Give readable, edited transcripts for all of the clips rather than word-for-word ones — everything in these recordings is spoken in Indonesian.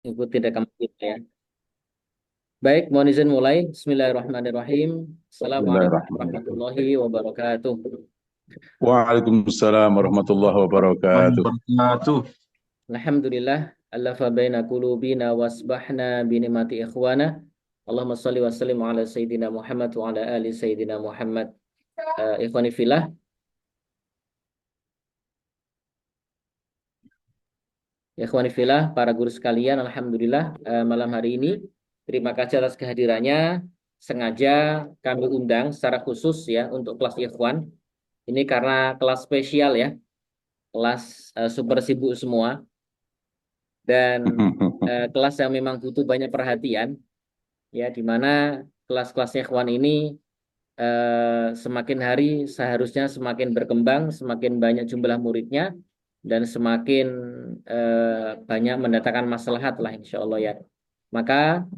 Ikuti rekam kita ya. Baik, mohon izin mulai. Bismillahirrahmanirrahim. Assalamualaikum Bismillahirrahmanirrahim. warahmatullahi wabarakatuh. Waalaikumsalam warahmatullahi Warahmatullahi wabarakatuh. wabarakatuh. Alhamdulillah, allafa baina qulubina wasbahna binimati ikhwana. Allahumma salli wa sallim ala Sayyidina Muhammad wa ala ali Sayyidina Muhammad. Ikhwani fillah, ikhwani fillah, para guru sekalian, Alhamdulillah, malam hari ini terima kasih atas kehadirannya. Sengaja kami undang secara khusus ya untuk kelas ikhwan. Ini karena kelas spesial ya, kelas super sibuk semua dan kelas yang memang butuh banyak perhatian ya, di mana kelas-kelas ikhwan ini semakin hari seharusnya semakin berkembang, semakin banyak jumlah muridnya dan semakin banyak mendatangkan maslahat lah insya Allah ya. Maka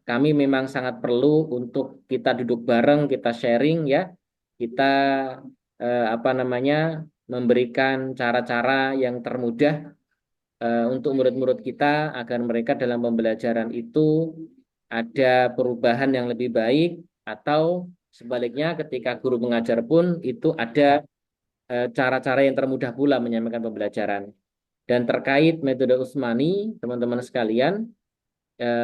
kami memang sangat perlu untuk kita duduk bareng, kita sharing ya, kita apa namanya memberikan cara-cara yang termudah untuk murid-murid kita agar mereka dalam pembelajaran itu ada perubahan yang lebih baik atau sebaliknya ketika guru mengajar pun itu ada cara-cara yang termudah pula menyampaikan pembelajaran. Dan terkait metode Utsmani, teman-teman sekalian,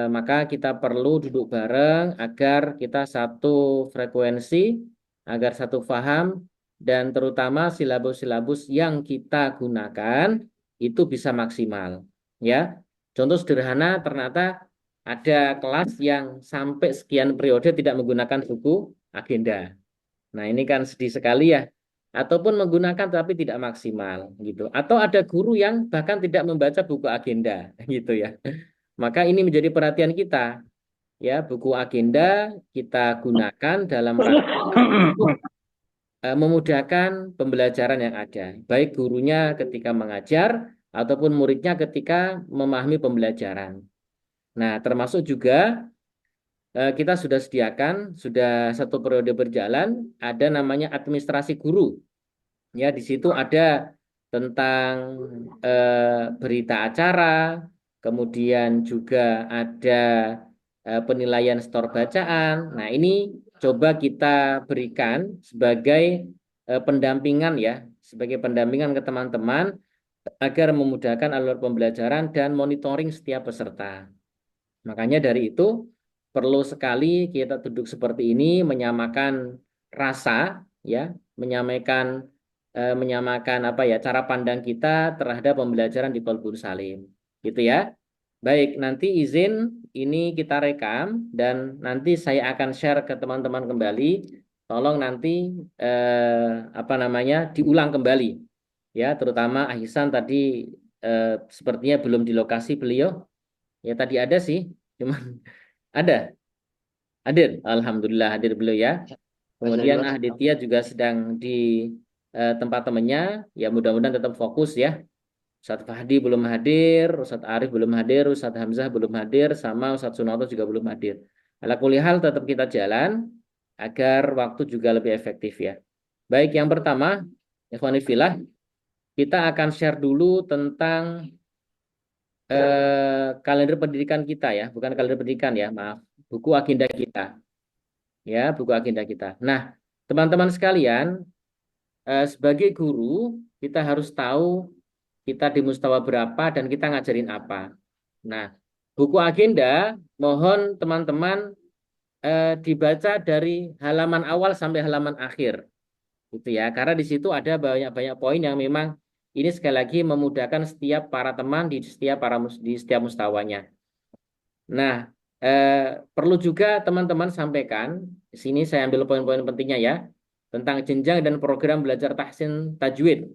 maka kita perlu duduk bareng agar kita satu frekuensi, agar satu faham, dan terutama silabus-silabus yang kita gunakan itu bisa maksimal. Ya, contoh sederhana ternyata ada kelas yang sampai sekian periode tidak menggunakan buku agenda. Nah, ini kan sedih sekali ya. Ataupun menggunakan tapi tidak maksimal gitu. Atau ada guru yang bahkan tidak membaca buku agenda gitu ya. Maka ini menjadi perhatian kita ya, buku agenda kita gunakan dalam rangka untuk memudahkan pembelajaran yang ada, baik gurunya ketika mengajar ataupun muridnya ketika memahami pembelajaran. Nah, termasuk juga kita sudah sediakan, sudah satu periode berjalan, ada namanya administrasi guru. Ya, di situ ada tentang berita acara, kemudian juga ada penilaian stor bacaan. Nah, ini coba kita berikan sebagai pendampingan ya, sebagai pendampingan ke teman-teman agar memudahkan alur pembelajaran dan monitoring setiap peserta. Makanya dari itu perlu sekali kita duduk seperti ini menyamakan rasa ya, menyamakan menyamakan apa ya cara pandang kita terhadap pembelajaran di Qalbun Salim. Gitu ya. Baik, nanti izin ini kita rekam dan nanti saya akan share ke teman-teman kembali. Tolong nanti apa namanya diulang kembali ya, terutama Ahsan tadi sepertinya belum di lokasi beliau. Ya tadi ada sih, cuman ada, hadir. Alhamdulillah hadir beliau ya. Kemudian Aditya juga sedang di tempat temannya. Ya mudah-mudahan tetap fokus ya. Ustadz Fahdi belum hadir, Ustadz Arif belum hadir, Ustadz Hamzah belum hadir, sama Ustadz Sunarto juga belum hadir. Ala kulli hal tetap kita jalan agar waktu juga lebih efektif ya. Baik, yang pertama, ikhwani fillah, kita akan share dulu tentang kalender pendidikan kita ya, bukan kalender pendidikan ya, maaf, buku agenda kita, ya, buku agenda kita. Nah, teman-teman sekalian, sebagai guru kita harus tahu kita di mustawa berapa dan kita ngajarin apa. Nah, buku agenda mohon teman-teman dibaca dari halaman awal sampai halaman akhir, gitu ya, karena di situ ada banyak-banyak poin yang memang ini sekali lagi memudahkan setiap para teman di setiap di setiap mustawanya. Nah, eh, perlu juga teman-teman sampaikan, di sini saya ambil poin-poin pentingnya ya, tentang jenjang dan program belajar tahsin tajwid.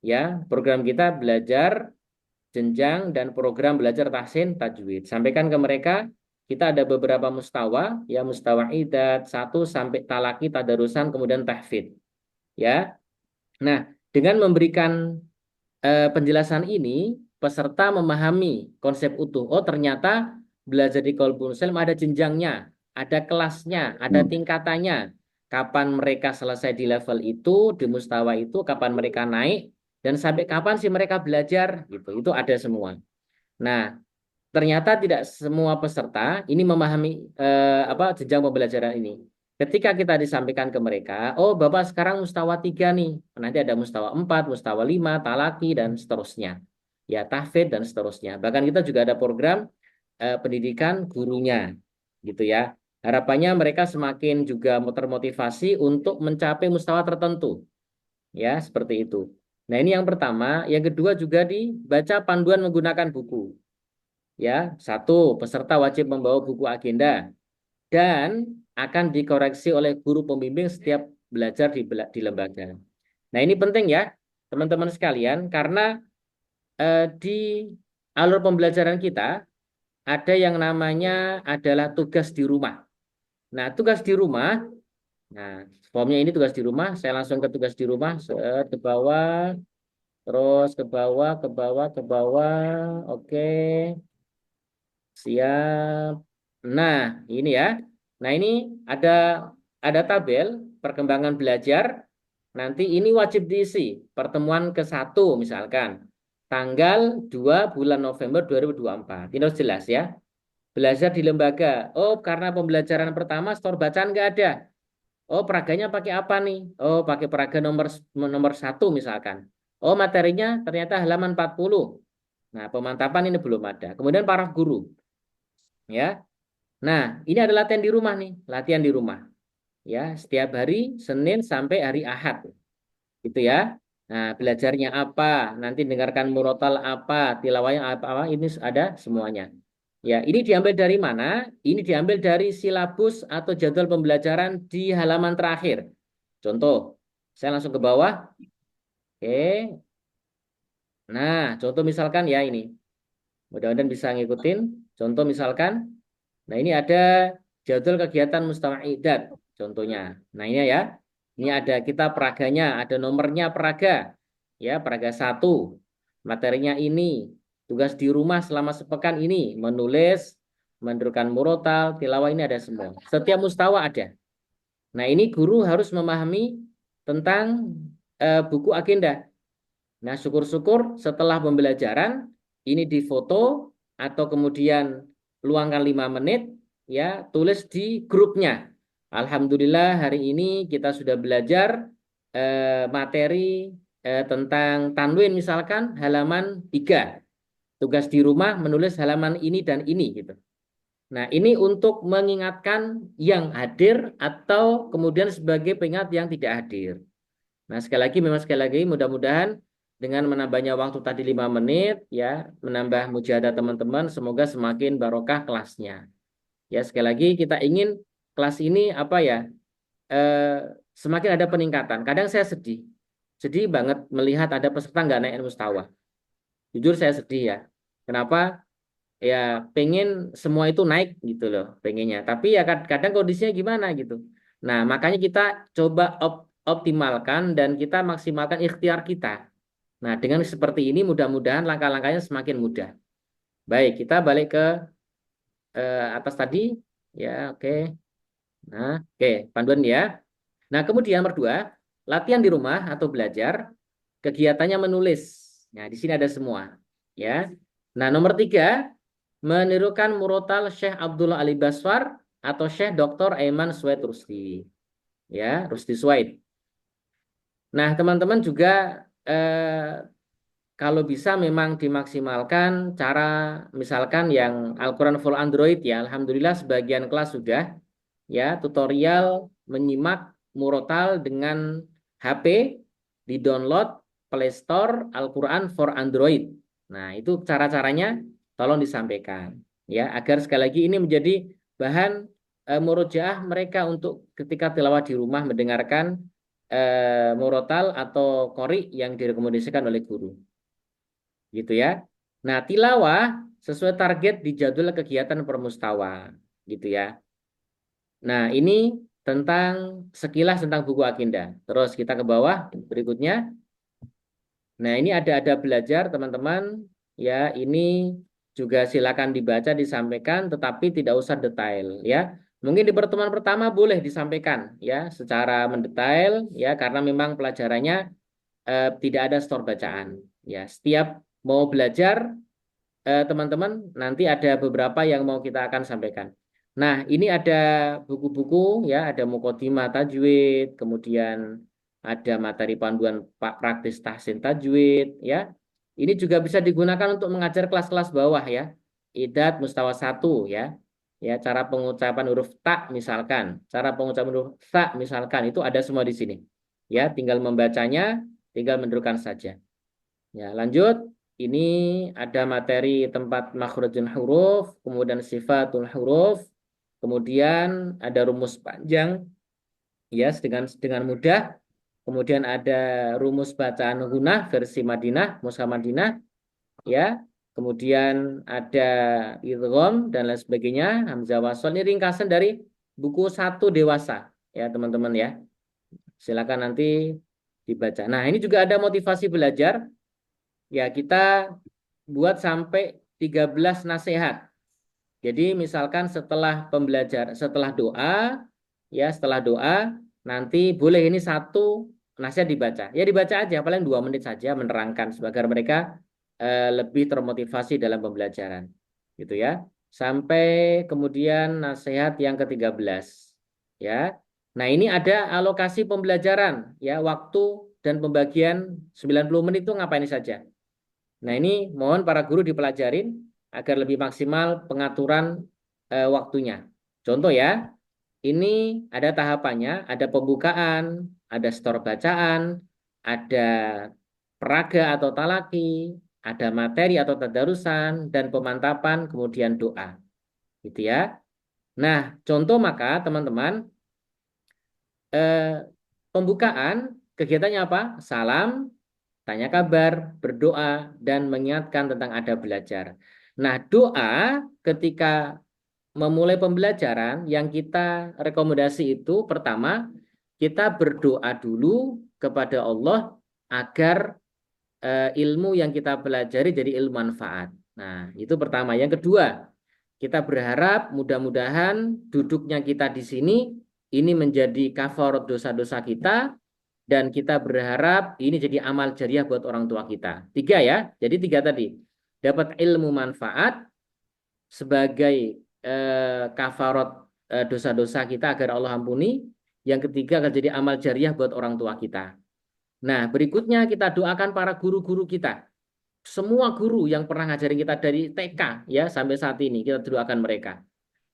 Ya, program kita belajar jenjang dan program belajar tahsin tajwid. Sampaikan ke mereka, kita ada beberapa mustawa, ya mustawa idat, 1 sampai talaki, tadarusan, kemudian tahfidz. Ya, nah dengan memberikan penjelasan ini, peserta memahami konsep utuh. Oh, ternyata belajar di Qalbun Salim ada jenjangnya, ada kelasnya, ada tingkatannya. Kapan mereka selesai di level itu, di mustawa itu, kapan mereka naik, dan sampai kapan sih mereka belajar, gitu. Itu ada semua. Nah, ternyata tidak semua peserta ini memahami jenjang pembelajaran ini. Ketika kita disampaikan ke mereka, oh Bapak sekarang mustawa 3 nih, nanti ada mustawa 4, mustawa 5, talaki dan seterusnya. Ya, tahfidz dan seterusnya. Bahkan kita juga ada program pendidikan gurunya, gitu ya. Harapannya mereka semakin juga termotivasi untuk mencapai mustawa tertentu, ya seperti itu. Nah ini yang pertama. Yang kedua juga dibaca panduan menggunakan buku. Ya, satu, peserta wajib membawa buku agenda dan akan dikoreksi oleh guru pembimbing setiap belajar di lembaga. Nah, ini penting ya, teman-teman sekalian, karena di alur pembelajaran kita ada yang namanya adalah tugas di rumah. Nah, tugas di rumah, nah, formnya ini tugas di rumah, saya langsung ke tugas di rumah, ke bawah, terus ke bawah, ke bawah, ke bawah, oke. Siap. Nah, ini ya. Nah, ini ada ada tabel perkembangan belajar. Nanti ini wajib diisi. Pertemuan ke-1 misalkan. Tanggal 2 bulan November 2024. Ini harus jelas ya. Belajar di lembaga. Oh, karena pembelajaran pertama store bacaan nggak ada. Oh, peraganya pakai apa nih? Oh, pakai peraga nomor 1 misalkan. Oh, materinya ternyata halaman 40. Nah, pemantapan ini belum ada. Kemudian para guru. Ya, nah, ini adalah latihan di rumah nih, latihan di rumah. Ya, setiap hari Senin sampai hari Ahad, gitu ya. Nah, belajarnya apa? Nanti dengarkan murotal apa, tilawahnya apa, ini ada semuanya. Ya, ini diambil dari mana? Ini diambil dari silabus atau jadwal pembelajaran di halaman terakhir. Contoh, saya langsung ke bawah. Oke. Nah, contoh misalkan ya ini. Mudah-mudahan bisa ngikutin. Contoh misalkan, nah ini ada jadwal kegiatan mustama'idat contohnya. Nah ini ya, ini ada kita peraganya, ada nomornya peraga. Ya, peraga 1. Materinya ini, tugas di rumah selama sepekan ini, menulis, menentukan murotal, tilawah ini ada semua. Setiap mustawa ada. Nah ini guru harus memahami tentang buku agenda. Nah, syukur-syukur setelah pembelajaran ini difoto atau kemudian luangkan 5 menit ya, tulis di grupnya. Alhamdulillah hari ini kita sudah belajar materi tentang tanwin misalkan halaman 3. Tugas di rumah menulis halaman ini dan ini gitu. Nah, ini untuk mengingatkan yang hadir atau kemudian sebagai pengingat yang tidak hadir. Nah, sekali lagi mudah-mudahan dengan menambahnya waktu tadi 5 menit ya, menambah mujahadah teman-teman, semoga semakin barokah kelasnya. Ya, sekali lagi kita ingin kelas ini apa ya? eh, Semakin ada peningkatan. Kadang saya sedih. Sedih banget melihat ada peserta nggak naik mustawa. Jujur saya sedih ya. Kenapa? Ya, pengen semua itu naik gitu loh, pengennya. Tapi ya kadang kondisinya gimana gitu. Nah, makanya kita coba optimalkan dan kita maksimalkan ikhtiar kita. Nah, dengan seperti ini mudah-mudahan langkah-langkahnya semakin mudah. Baik, kita balik ke atas tadi. Ya, oke. Nah, oke, panduan ya. Nah, kemudian nomor 2, latihan di rumah atau belajar, kegiatannya menulis. Nah, di sini ada semua. Ya. Nah, nomor 3, menirukan murotal Syekh Abdullah Ali Baswar atau Syekh Dr. Aiman Suwaid Rusdi. Ya, Rusdi Suwaid. Nah, teman-teman juga kalau bisa memang dimaksimalkan cara misalkan yang Al-Quran full Android ya. Alhamdulillah sebagian kelas sudah ya tutorial menyimak murotal dengan HP di-download Play Store Al-Quran for Android. Nah, itu cara-caranya tolong disampaikan ya agar sekali lagi ini menjadi bahan murojaah mereka untuk ketika tilawah di rumah mendengarkan murotal atau qori yang direkomendasikan oleh guru gitu ya. Nah, tilawah sesuai target di jadwal kegiatan permustawa gitu ya. Nah, ini tentang sekilas tentang buku agenda. Terus kita ke bawah berikutnya. Nah, ini ada belajar teman-teman. Ya, ini juga silakan dibaca, disampaikan, tetapi tidak usah detail. Ya, mungkin di pertemuan pertama boleh disampaikan ya secara mendetail ya karena memang pelajarannya tidak ada store bacaan. Ya, setiap mau belajar teman-teman, nanti ada beberapa yang mau kita akan sampaikan. Nah, ini ada buku-buku ya, ada Muqaddimah Tajwid, kemudian ada materi panduan Pak praktis tahsin tajwid ya. Ini juga bisa digunakan untuk mengajar kelas-kelas bawah ya. Idad mustawa 1 ya. Ya, cara pengucapan huruf ta misalkan, cara pengucapan huruf sa misalkan itu ada semua di sini. Ya, tinggal membacanya, tinggal menirukan saja. Ya, lanjut. Ini ada materi tempat makhrajul huruf, kemudian sifatul huruf, kemudian ada rumus panjang ya dengan mudah. Kemudian ada rumus bacaan gunah versi Madinah, Mushaf Madinah ya. Kemudian ada idgham dan lain sebagainya, hamzah wasal. Ini ringkasan dari buku satu dewasa ya, teman-teman ya. Silakan nanti dibaca. Nah, ini juga ada motivasi belajar. Ya, kita buat sampai 13 nasihat. Jadi misalkan setelah doa, ya setelah doa, nanti boleh ini satu nasihat dibaca. Ya dibaca aja, paling 2 menit saja menerangkan agar mereka lebih termotivasi dalam pembelajaran. Gitu ya. Sampai kemudian nasihat yang ke-13. Ya. Nah ini ada alokasi pembelajaran, ya waktu dan pembagian 90 menit itu ngapain saja. Nah, ini mohon para guru dipelajarin agar lebih maksimal pengaturan waktunya. Contoh ya, ini ada tahapannya, ada pembukaan, ada store bacaan, ada peraga atau talaki, ada materi atau tadarusan, dan pemantapan, kemudian doa. Gitu ya. Nah, contoh maka teman-teman, eh, pembukaan kegiatannya apa? Salam, tanya kabar, berdoa, dan mengingatkan tentang adab belajar. Nah, doa ketika memulai pembelajaran yang kita rekomendasi itu pertama, kita berdoa dulu kepada Allah agar ilmu yang kita pelajari jadi ilmu manfaat. Nah, itu pertama. Yang kedua, kita berharap mudah-mudahan duduknya kita di sini ini menjadi kafarat dosa-dosa kita dan kita berharap ini jadi amal jariah buat orang tua kita. 3 ya, jadi 3 tadi. Dapat ilmu manfaat sebagai kafarat dosa-dosa kita agar Allah ampuni. Yang ketiga akan jadi amal jariah buat orang tua kita. Nah, berikutnya kita doakan para guru-guru kita. Semua guru yang pernah ngajarin kita dari TK ya sampai saat ini kita doakan mereka.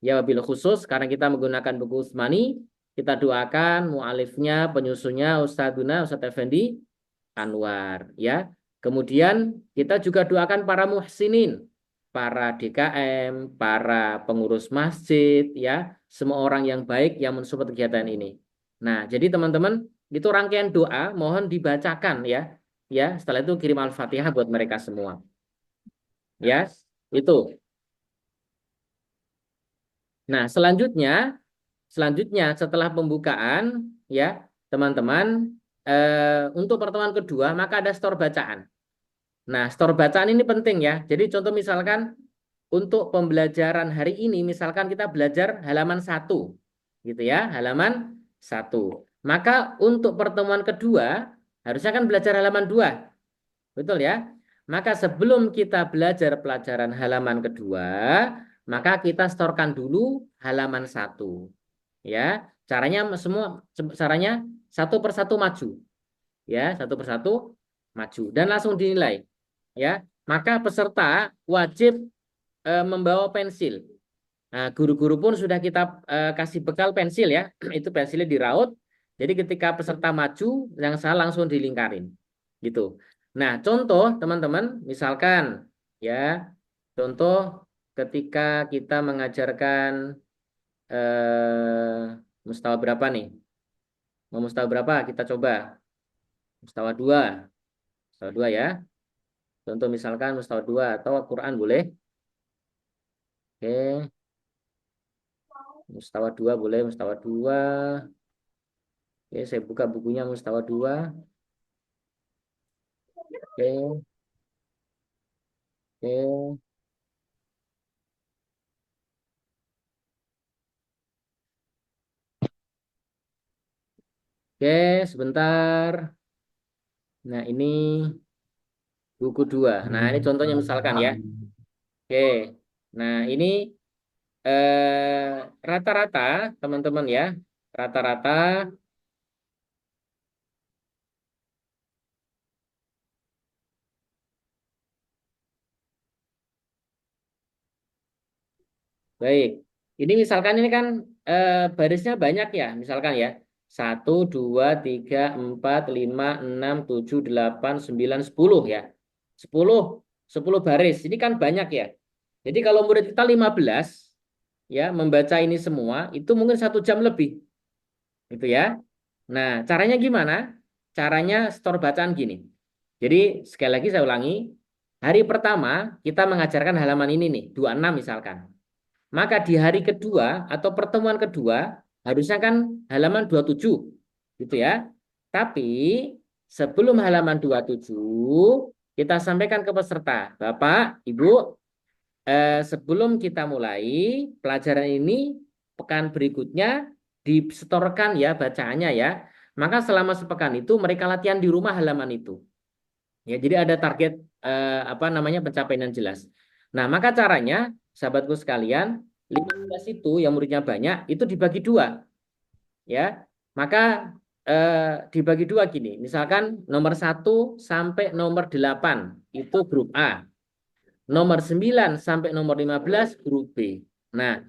Ya wabil khusus karena kita menggunakan buku Utsmani, kita doakan mualifnya, penyusunnya Ustadzuna Ustadz Effendi Anwar ya. Kemudian kita juga doakan para muhsinin, para DKM, para pengurus masjid ya, semua orang yang baik yang mensupport kegiatan ini. Nah, jadi teman-teman, itu rangkaian doa mohon dibacakan ya. Ya, setelah itu kirim Al-Fatihah buat mereka semua. Ya, itu. Nah, selanjutnya setelah pembukaan ya, teman-teman untuk pertemuan kedua maka ada store bacaan. Nah, store bacaan ini penting ya. Jadi contoh misalkan untuk pembelajaran hari ini misalkan kita belajar halaman 1 gitu ya, halaman 1. Maka untuk pertemuan kedua harusnya kan belajar halaman 2. Betul ya? Maka sebelum kita belajar pelajaran halaman kedua, maka kita storekan dulu halaman 1. Ya, caranya semua caranya satu persatu maju. Ya, satu persatu maju dan langsung dinilai. Ya, maka peserta wajib membawa pensil. Nah, guru-guru pun sudah kita kasih bekal pensil ya. Itu pensilnya diraut. Jadi ketika peserta maju, yang salah langsung dilingkarin. Gitu. Nah, contoh teman-teman, misalkan ya, contoh ketika kita mengajarkan mustawa berapa nih? Mau mustawa berapa? Kita coba. Mustawa 2. Mustawa 2 ya. Contoh misalkan mustawa 2 atau Al-Quran boleh. Oke. Mustawa 2 boleh, mustawa 2. Oke, saya buka bukunya Mustawa 2. Oke, oke. Oke, sebentar. Nah, ini buku 2. Nah, ini contohnya misalkan ya. Oke. Nah, ini rata-rata teman-teman ya. Rata-rata baik. Ini misalkan ini kan barisnya banyak ya. Misalkan ya. Satu, dua, tiga, empat, lima, enam, tujuh, delapan, sembilan, 10 ya. Sepuluh, 10 baris. Ini kan banyak ya. Jadi kalau murid kita 15 ya membaca ini semua itu mungkin 1 jam lebih. Gitu ya. Nah, caranya gimana? Caranya store bacaan gini. Jadi sekali lagi saya ulangi, hari pertama kita mengajarkan halaman ini nih, 26 misalkan. Maka di hari kedua atau pertemuan kedua harusnya kan halaman 27 gitu ya. Tapi sebelum halaman 27 kita sampaikan ke peserta, Bapak, Ibu, sebelum kita mulai pelajaran ini pekan berikutnya disetorkan ya bacaannya ya. Maka selama sepekan itu mereka latihan di rumah halaman itu. Ya, jadi ada target apa namanya pencapaian yang jelas. Nah, maka caranya sahabatku sekalian, 15 itu yang muridnya banyak itu dibagi dua ya. Maka eh, dibagi dua gini. Misalkan nomor 1 sampai nomor 8 itu grup A. Nomor 9 sampai nomor 15 grup B. Nah,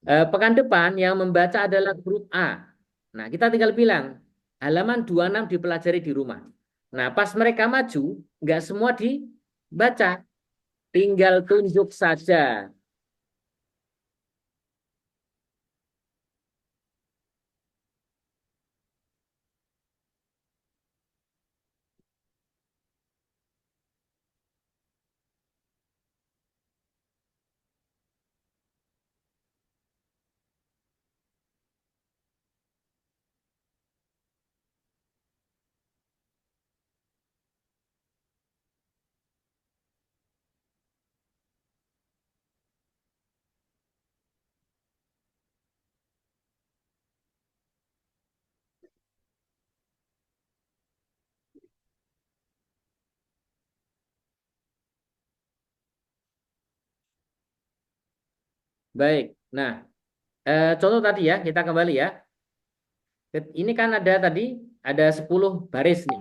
pekan depan yang membaca adalah grup A. Nah, kita tinggal bilang halaman 26 dipelajari di rumah. Nah, pas mereka maju, nggak semua dibaca, tinggal tunjuk saja. Baik. Nah, contoh tadi ya, kita kembali ya. Ini kan ada tadi ada 10 baris nih.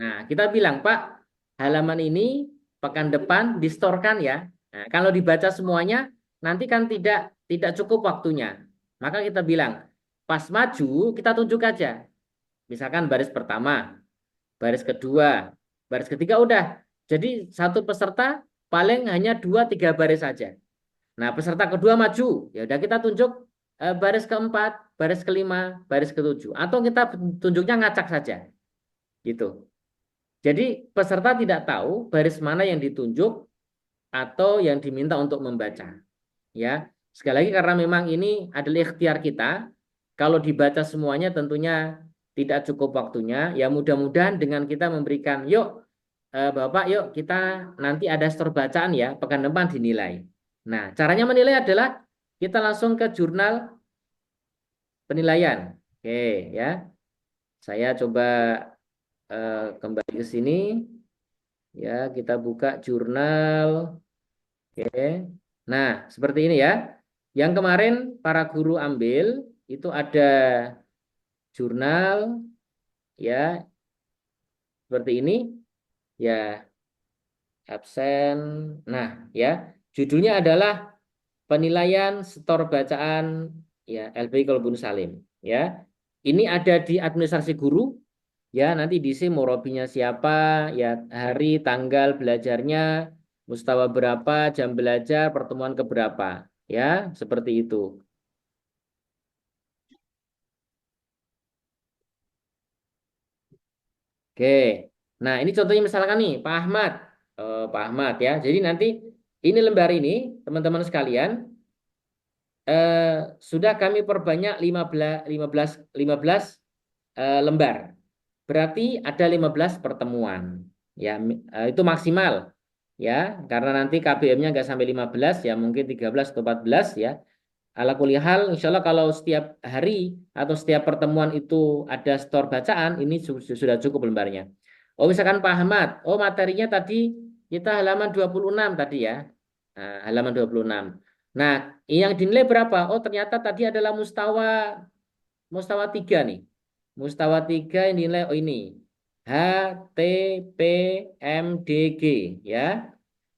Nah, kita bilang, Pak, halaman ini pekan depan distorkan ya. Nah, kalau dibaca semuanya nanti kan tidak cukup waktunya. Maka kita bilang, pas maju kita tunjuk aja. Misalkan baris pertama, baris kedua, baris ketiga udah. Jadi satu peserta paling hanya 2 3 baris saja. Nah, peserta kedua maju, ya udah kita tunjuk baris keempat, baris kelima, baris ketujuh, atau kita tunjuknya ngacak saja, gitu. Jadi peserta tidak tahu baris mana yang ditunjuk atau yang diminta untuk membaca. Ya, sekali lagi karena memang ini adalah ikhtiar kita. Kalau dibaca semuanya tentunya tidak cukup waktunya. Ya mudah-mudahan dengan kita memberikan, yuk Bapak, yuk kita nanti ada store bacaan ya, pekan depan dinilai. Nah, caranya menilai adalah kita langsung ke jurnal penilaian. Oke, ya. Saya coba kembali ke sini. Ya, kita buka jurnal. Oke. Nah, seperti ini ya. Yang kemarin para guru ambil itu ada jurnal ya seperti ini ya absen. Nah, ya judulnya adalah penilaian setor bacaan ya LBI Kolbun Salim ya. Ini ada di administrasi guru ya nanti diisi murabinya siapa ya hari tanggal belajarnya mustawa berapa jam belajar pertemuan keberapa ya seperti itu. Oke. Nah, ini contohnya misalkan nih, Pak Ahmad. Pak Ahmad ya. Jadi nanti ini lembar ini, teman-teman sekalian, eh, sudah kami perbanyak 15 lembar. Berarti ada 15 pertemuan. Ya, itu maksimal. Ya, karena nanti KBM-nya nggak sampai 15 ya mungkin 13 atau 14 ya. Ala kulihal, insya Allah kalau setiap hari atau setiap pertemuan itu ada store bacaan, ini sudah cukup lembarnya. Oh, misalkan Pak Ahmad, oh materinya tadi kita halaman 26 tadi ya. Nah, halaman 26. Nah, yang dinilai berapa? Oh, ternyata tadi adalah mustawa 3 nih. Mustawa 3 yang dinilai oh ini. H, T, P, M, D, G ya.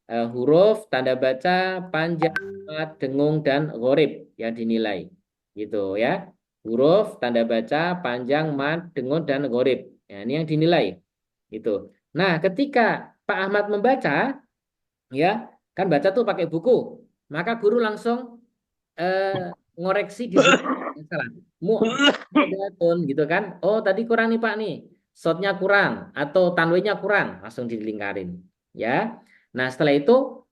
Huruf, tanda baca, panjang, mat, dengung, dan gharib yang dinilai. Gitu ya. Huruf, tanda baca, panjang, mat, dengung, dan gharib. Ya, ini yang dinilai. Gitu. Nah, ketika Pak Ahmad membaca, ya kan baca tuh pakai buku. Maka guru langsung eh, ngoreksi di sini. Salah. Mu Mudatun gitu kan. Oh, tadi kurang nih Pak nih. Shotnya kurang atau tanwinnya kurang, langsung dilingkarin. Ya. Nah, setelah itu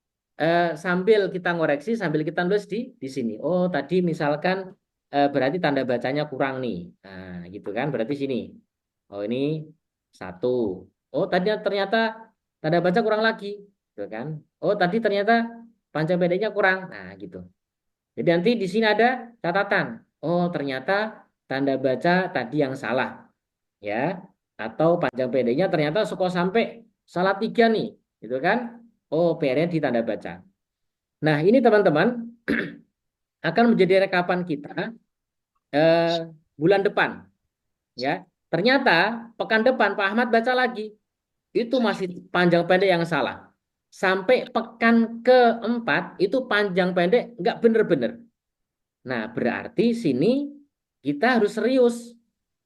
sambil kita ngoreksi, sambil kita nulis di sini. Oh, tadi misalkan berarti tanda bacanya kurang nih. Nah, gitu kan. Berarti sini. Oh, ini satu. Oh, tadi ternyata tanda baca kurang lagi, gitu kan? Oh, tadi ternyata panjang pendeknya kurang. Nah, gitu. Jadi nanti di sini ada catatan. Oh, ternyata tanda baca tadi yang salah, ya. Atau panjang pendeknya ternyata kok sampai salah 3 nih, gitu kan? Oh, PR-nya di tanda baca. Nah, ini teman-teman akan menjadi rekapan kita bulan depan, ya. Ternyata pekan depan Pak Ahmad baca lagi, itu masih panjang pendek yang salah. Sampai pekan keempat itu panjang pendek nggak bener-bener. Nah, berarti sini kita harus serius.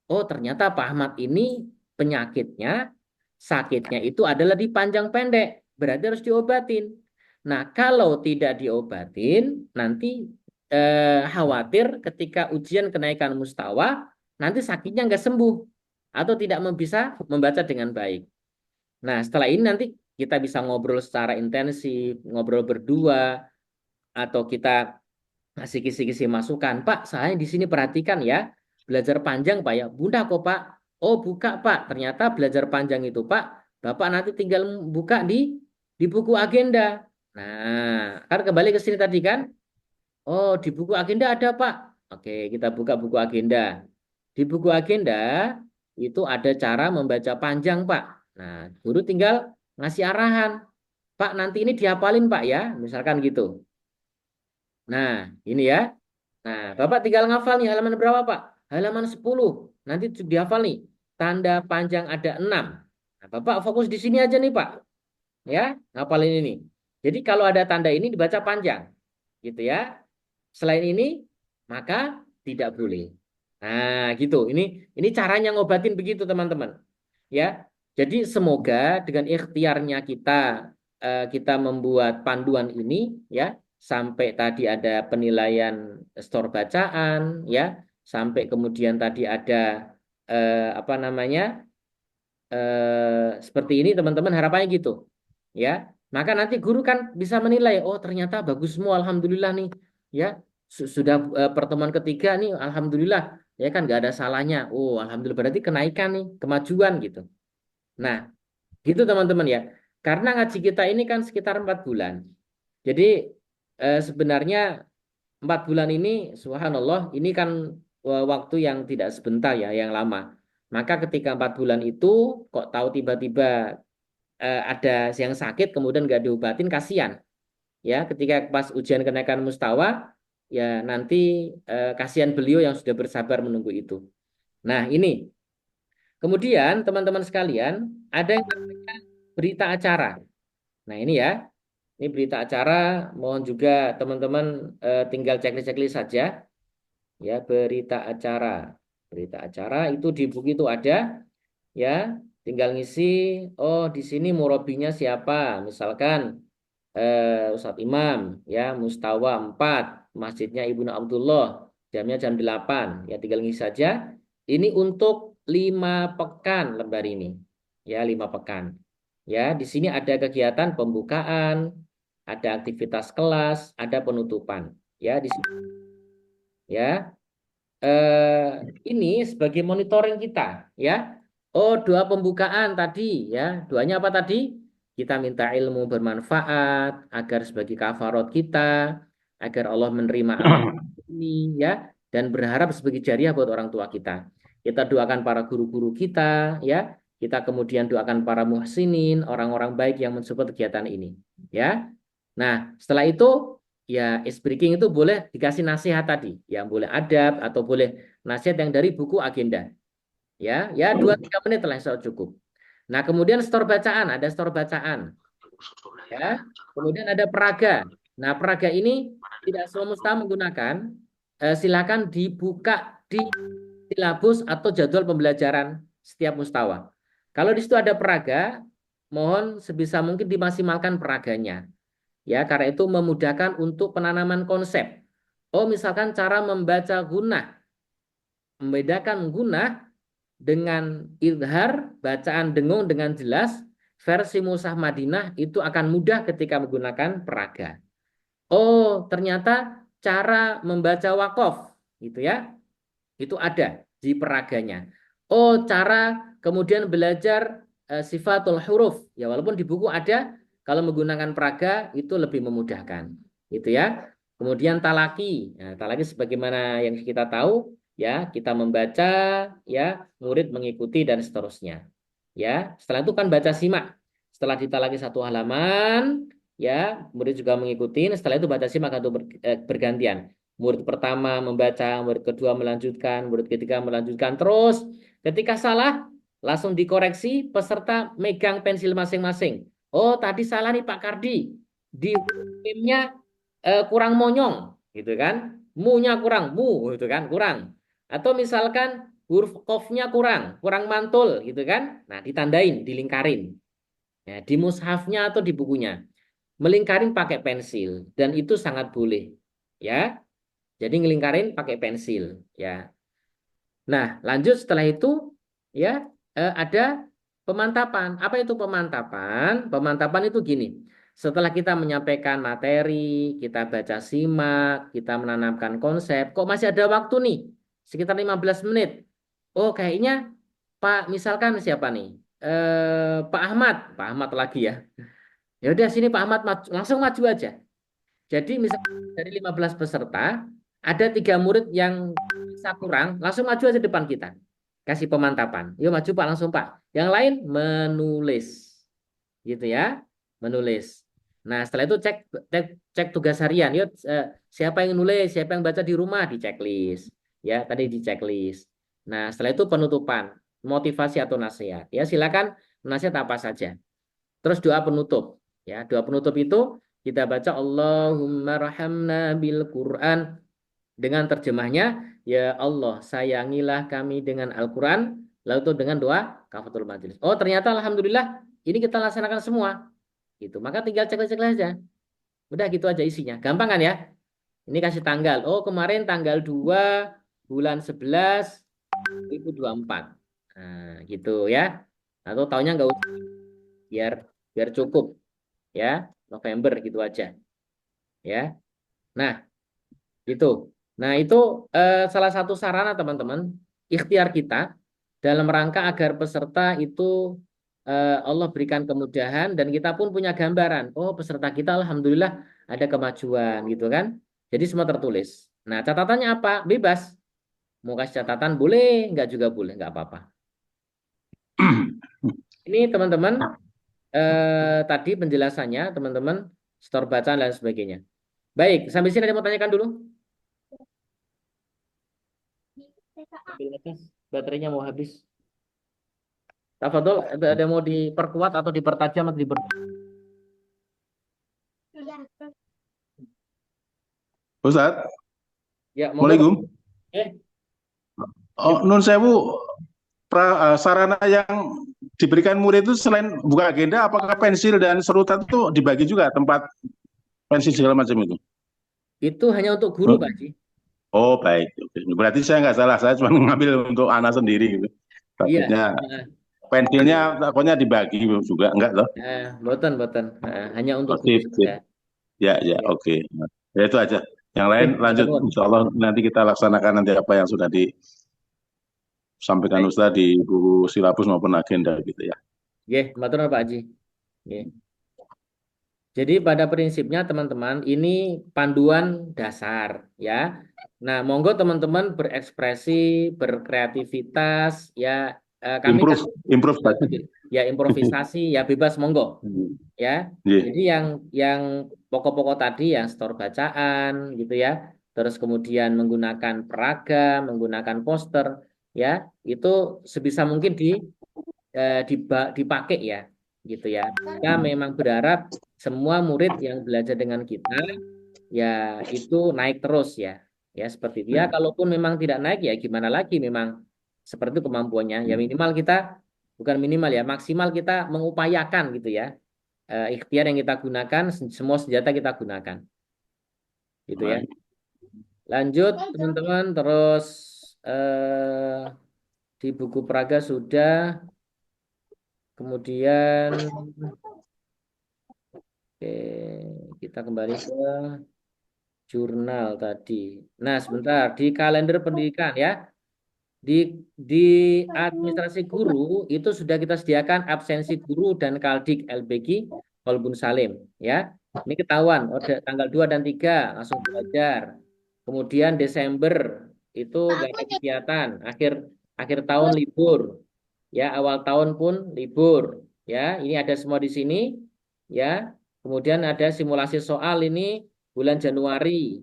Oh, ternyata Pak Ahmad ini penyakitnya, sakitnya itu adalah di panjang pendek. Berarti harus diobatin. Nah, kalau tidak diobatin, nanti khawatir ketika ujian kenaikan mustawa, nanti sakitnya nggak sembuh atau tidak bisa membaca dengan baik. Nah, setelah ini nanti kita bisa ngobrol secara intensif, ngobrol berdua, atau kita ngasih kisi-kisi masukan. Pak, saya di sini perhatikan ya, belajar panjang Pak ya. Bunda kok Pak? Oh buka Pak, ternyata belajar panjang itu Pak, Bapak nanti tinggal buka di buku agenda. Nah, kan kembali ke sini tadi kan? Oh, di buku agenda ada Pak. Oke, kita buka buku agenda. Di buku agenda itu ada cara membaca panjang Pak. Nah, guru tinggal ngasih arahan. Pak, nanti ini dihafalin Pak ya, misalkan gitu. Nah, ini ya. Nah, Bapak tinggal ngafal nih halaman berapa, Pak? Halaman 10. Nanti dihafal nih. Tanda panjang ada 6. Nah, Bapak fokus di sini aja nih, Pak. Ya, ngafalin ini. Jadi kalau ada tanda ini dibaca panjang. Gitu ya. Selain ini, maka tidak boleh. Nah, gitu. Ini caranya ngobatin begitu, teman-teman. Ya. Jadi semoga dengan ikhtiarnya kita membuat panduan ini ya sampai tadi ada penilaian skor bacaan ya sampai kemudian tadi ada apa namanya seperti ini teman-teman harapannya gitu ya maka nanti guru kan bisa menilai oh ternyata bagus semua alhamdulillah nih ya sudah pertemuan ketiga nih alhamdulillah ya kan nggak ada salahnya oh alhamdulillah berarti kenaikan nih kemajuan gitu nah gitu teman-teman ya karena ngaji kita ini kan sekitar 4 bulan jadi sebenarnya 4 bulan ini, subhanallah, ini kan waktu yang tidak sebentar ya, yang lama. Maka ketika 4 bulan itu, kok tahu tiba-tiba ada yang sakit, kemudian nggak diobatin, kasihan. Ya, ketika pas ujian kenaikan mustawa, ya nanti kasihan beliau yang sudah bersabar menunggu itu. Nah, ini. Kemudian teman-teman sekalian, ada yang namanya berita acara. Nah, ini ya. Ini berita acara, mohon juga teman-teman tinggal checklist-checklist saja. Ya berita acara berita acara itu di buku itu ada ya tinggal ngisi oh di sini murabinya siapa misalkan Ustadz Imam ya Mustawa 4 masjidnya Ibnu Abdullah jamnya jam 8 ya tinggal ngisi saja ini untuk 5 pekan lembar ini ya 5 pekan ya di sini ada kegiatan pembukaan ada aktivitas kelas ada penutupan ya di sini ya ini sebagai monitoring kita ya. Oh, doa pembukaan tadi ya. Doanya apa tadi? Kita minta ilmu bermanfaat agar sebagai kafarot kita, agar Allah menerima amal ini ya dan berharap sebagai jariah buat orang tua kita. Kita doakan para guru-guru kita ya. Kita kemudian doakan para muhsinin, orang-orang baik yang mensupport kegiatan ini ya. Nah, setelah itu ya ice breaking itu boleh dikasih nasihat tadi, yang boleh adab atau boleh nasihat yang dari buku agenda. Ya, ya 2-3 menit lah insya Allah cukup. Nah, kemudian store bacaan, ada store bacaan. Ya, kemudian ada peraga. Nah, peraga ini tidak semesta menggunakan. Silakan dibuka di silabus atau jadwal pembelajaran setiap mustawa. Kalau di situ ada peraga, mohon sebisa mungkin dimaksimalkan peraganya. Ya, karena itu memudahkan untuk penanaman konsep. Oh, misalkan cara membaca gunah, membedakan gunah dengan idhar, bacaan dengung dengan jelas, versi Musaf Madinah itu akan mudah ketika menggunakan peraga. Oh, ternyata cara membaca wakof, gitu ya, itu ada di peraganya. Oh, cara kemudian belajar sifatul huruf, ya walaupun di buku ada, kalau menggunakan peraga itu lebih memudahkan, gitu ya. Kemudian talaki, nah, talaki sebagaimana yang kita tahu, ya kita membaca, ya murid mengikuti dan seterusnya. Ya, setelah itu kan baca simak. Setelah ditalaki satu halaman, ya murid juga mengikuti. Setelah itu baca simak atau bergantian. Murid pertama membaca, murid kedua melanjutkan, murid ketiga melanjutkan terus. Ketika salah, langsung dikoreksi, peserta megang pensil masing-masing. Oh, tadi salah nih Pak Kardi. Di timnya kurang monyong, gitu kan? Mu-nya kurang, mu, gitu kan? Kurang. Atau misalkan huruf qaf-nya kurang, kurang mantul, gitu kan? Nah, ditandain, dilingkarin. Ya, di mushafnya atau di bukunya. Melingkarin pakai pensil dan itu sangat boleh. Ya, jadi ngelingkarin pakai pensil, ya. Nah, lanjut setelah itu ya ada pemantapan. Apa itu pemantapan? Pemantapan itu gini. Setelah kita menyampaikan materi, kita baca simak, kita menanamkan konsep, kok masih ada waktu nih? Sekitar 15 menit. Oh, kayaknya Pak, misalkan siapa nih? Pak Ahmad lagi ya. Ya udah sini Pak Ahmad langsung maju aja. Jadi misalnya dari 15 peserta, ada 3 murid yang bisa kurang, langsung maju aja depan kita. Kasih pemantapan. Yuk maju Pak, langsung Pak. Yang lain menulis. Gitu ya, menulis. Nah setelah itu cek, cek tugas harian. Yuk siapa yang nulis, siapa yang baca di rumah, di checklist. Ya, tadi di checklist. Nah setelah itu penutupan, motivasi atau nasihat. Ya silakan nasihat apa saja. Terus doa penutup. Ya, doa penutup itu kita baca Allahumma rahamna bil Quran dengan terjemahnya, ya Allah sayangilah kami dengan Al-Quran, lalu itu dengan doa kafatul majelis. Oh ternyata Alhamdulillah ini kita laksanakan semua. Gitu. Maka tinggal cek-cek aja. Udah gitu aja isinya. Gampang kan ya? Ini kasih tanggal. Oh kemarin tanggal 2 bulan 11 2024. Nah, gitu ya. Atau tahunnya nggak usah biar biar cukup ya. November gitu aja ya. Nah, itu. Nah, itu salah satu sarana teman-teman ikhtiar kita dalam rangka agar peserta itu Allah berikan kemudahan dan kita pun punya gambaran. Oh, peserta kita alhamdulillah ada kemajuan gitu kan. Jadi semua tertulis. Nah, catatannya apa? Bebas. Mau kasih catatan boleh, nggak juga boleh, nggak apa-apa. Ini teman-teman tadi penjelasannya, teman-teman, store bacaan dan sebagainya. Baik, sampai sini ada yang mau tanyakan dulu? Baterainya mau habis. Tafadhol, ada mau diperkuat atau dipertajam atau Ustaz, Ya, monggo Pak. Assalamualaikum. Eh, Oh, Nun Sewu, sarana yang diberikan murid itu selain buka agenda, apakah pensil dan serutan itu dibagi juga tempat pensil segala macam itu? itu hanya untuk guru, Hmm? Pak Ji. Oh, baik. Oke. Berarti saya nggak salah, saya cuma mengambil untuk anak sendiri gitu. Iya. Takutnya Heeh. pensilnya takutnya dibagi juga, enggak loh. Boten, boten. Hanya untuk Oh, guru sip, saja. sip. Ya, ya, Ya. oke. Ya itu aja. Yang lain Matur lanjut, nuwun. insya Allah nanti kita laksanakan nanti apa yang sudah disampaikan Baik. Ustaz di buku silabus maupun agenda gitu ya. Nggih, matur nuwun Pak Haji. Nggih. Jadi pada prinsipnya teman-teman ini panduan dasar ya. Nah, monggo teman-teman berekspresi, berkreativitas ya. Kami Improve, kasih improve Ustaz. ya improvisasi ya bebas monggo Hmm. ya. Iya. Jadi yang pokok-pokok tadi yang store bacaan gitu ya. Terus kemudian menggunakan peragam, menggunakan poster ya, itu sebisa mungkin dipakai ya gitu ya. Kita memang berharap semua murid yang belajar dengan kita ya itu naik terus ya. Ya seperti itu. Ya kalaupun memang tidak naik ya gimana lagi memang seperti itu kemampuannya. Ya minimal kita bukan minimal ya, maksimal kita mengupayakan gitu ya. Ikhtiar yang kita gunakan semua senjata kita gunakan. Gitu ya. Baik. Lanjut teman-teman terus di buku Praga sudah kemudian oke, kita kembali ke jurnal tadi. Nah, sebentar di kalender pendidikan ya. Di di administrasi guru itu sudah kita sediakan absensi guru dan Kaldik LBG Kolbun Salim ya. Ini ketahuan oh, tanggal 2 dan 3 langsung belajar. Kemudian Desember itu gak ada kegiatan, akhir akhir tahun libur. Ya, awal tahun pun libur ya. Ini ada semua di sini ya. Kemudian ada simulasi soal ini bulan Januari,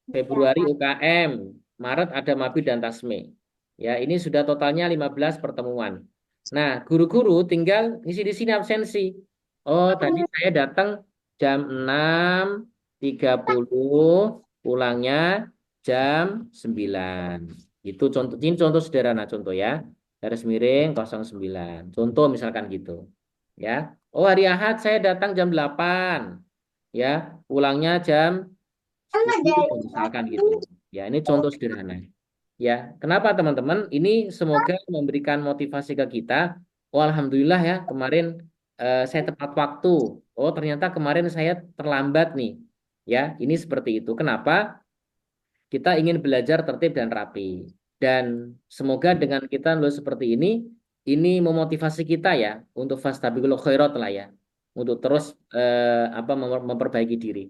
Februari UKM, Maret ada Mabid dan Tasme. Ya, ini sudah totalnya 15 pertemuan. Nah, guru-guru tinggal ngisi di sini absensi. Oh, tadi saya datang jam 6.30, pulangnya jam 9. Itu contoh, ini contoh sederhana contoh ya. Garis miring 09. Contoh misalkan gitu. Ya. Oh, hari Ahad saya datang jam 8. Ya, pulangnya jam 10 misalkan gitu. Ya, ini contoh sederhana. Ya, kenapa teman-teman? Ini semoga memberikan motivasi ke kita. Oh, alhamdulillah ya, kemarin saya tepat waktu. Oh, ternyata kemarin saya terlambat nih. Ya, ini seperti itu. Kenapa? Kita ingin belajar tertib dan rapi. Dan semoga dengan kita lulus seperti ini memotivasi kita ya untuk fastabiqul khairat lah ya, untuk terus memperbaiki diri.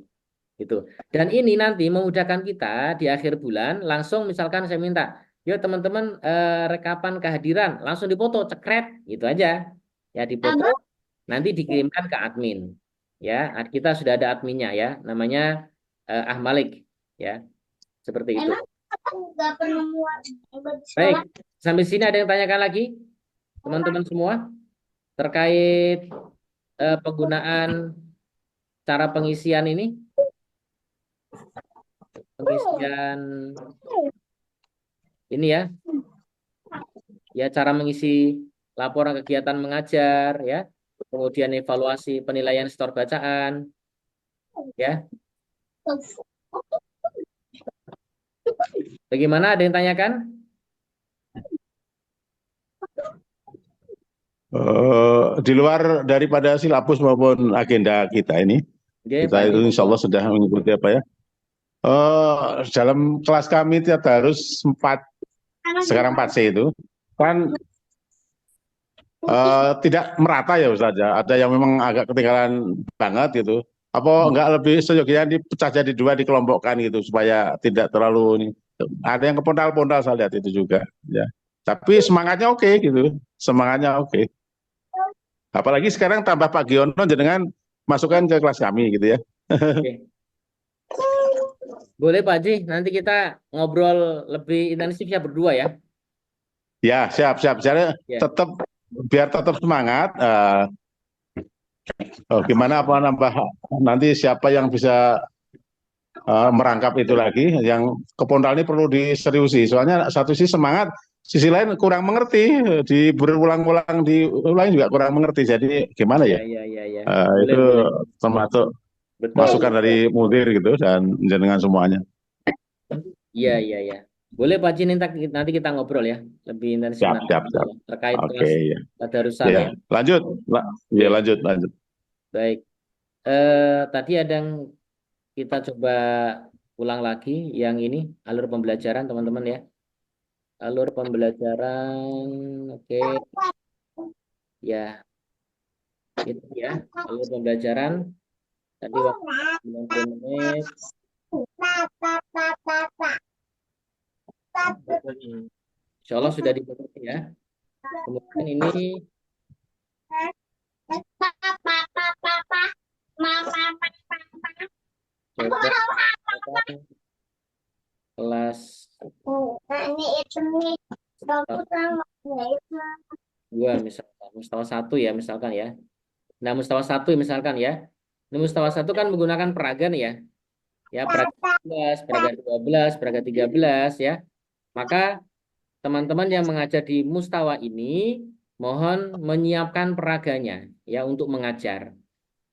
Gitu. Dan ini nanti memudahkan kita di akhir bulan langsung misalkan saya minta, yuk teman-teman rekapan kehadiran langsung dipoto cekret gitu aja. Ya dipoto nanti dikirimkan ke admin. Ya, kita sudah ada adminnya ya, namanya Ahmalik ya, seperti itu. Nggak pernah muat Baik, sampai sini ada yang tanyakan lagi teman-teman semua terkait penggunaan cara pengisian ini, pengisian ini ya cara mengisi laporan kegiatan mengajar ya, kemudian evaluasi penilaian store bacaan ya. Bagaimana, ada yang tanyakan? Di luar daripada silabus maupun agenda kita ini, Oke, Pak kita Haji, itu insya monggo. Allah sudah mengikuti apa ya. Dalam kelas kami tiap harus 4, sekarang 4C itu, kan tidak merata ya Ustaz ya. Ada yang memang agak ketinggalan banget gitu. Apa enggak lebih seyogianya dipecah jadi 2, dikelompokkan gitu supaya tidak terlalu ini. Ada yang kepondal-pondal saya lihat itu juga ya. Tapi semangatnya oke gitu. Semangatnya oke. Apalagi sekarang tambah Pak Giono jenengan masukkan ke kelas kami gitu ya. Oke. Boleh Pak Haji, nanti kita ngobrol lebih intensif ya berdua ya. Ya, siap siap. Jadi Ya, tetap biar tetap semangat. Gimana apa nambah nanti siapa yang bisa merangkap itu lagi, yang kepondal ini perlu diseriusi. Soalnya satu sisi semangat, sisi lain kurang mengerti, di berulang-ulang diulangi juga kurang mengerti. Jadi gimana ya, ya? ya, ya, ya. Boleh, Itu boleh. termasuk Betul. masukan dari mudir gitu dan dengan semuanya. Iya, iya, iya. Boleh Pak Haji, nanti kita ngobrol ya. Lebih intensif Siap, nanti siap, siap. terkait Oke, kelas ya. tadarusan Ya, ya. lanjut. Ya, Oke, lanjut, lanjut. baik. Tadi ada yang kita coba ulang lagi yang ini alur pembelajaran teman-teman ya. Alur pembelajaran, oke, ya itu ya alur pembelajaran tadi waktu 90 menit. Insya Allah sudah dimengerti ya. Kemudian ini coba misalkan kelas Nah, ini itu nih. Aku sama itu. 2 misalkan, mustawa 1 ya misalkan ya. Nah, mustawa 1 misalkan ya. Ini mustawa 1 kan menggunakan peraga nih ya. Ya, peraga 11, peraga 12, peraga 13 ya. Maka teman-teman yang mengajar di mustawa ini mohon menyiapkan peraganya ya untuk mengajar.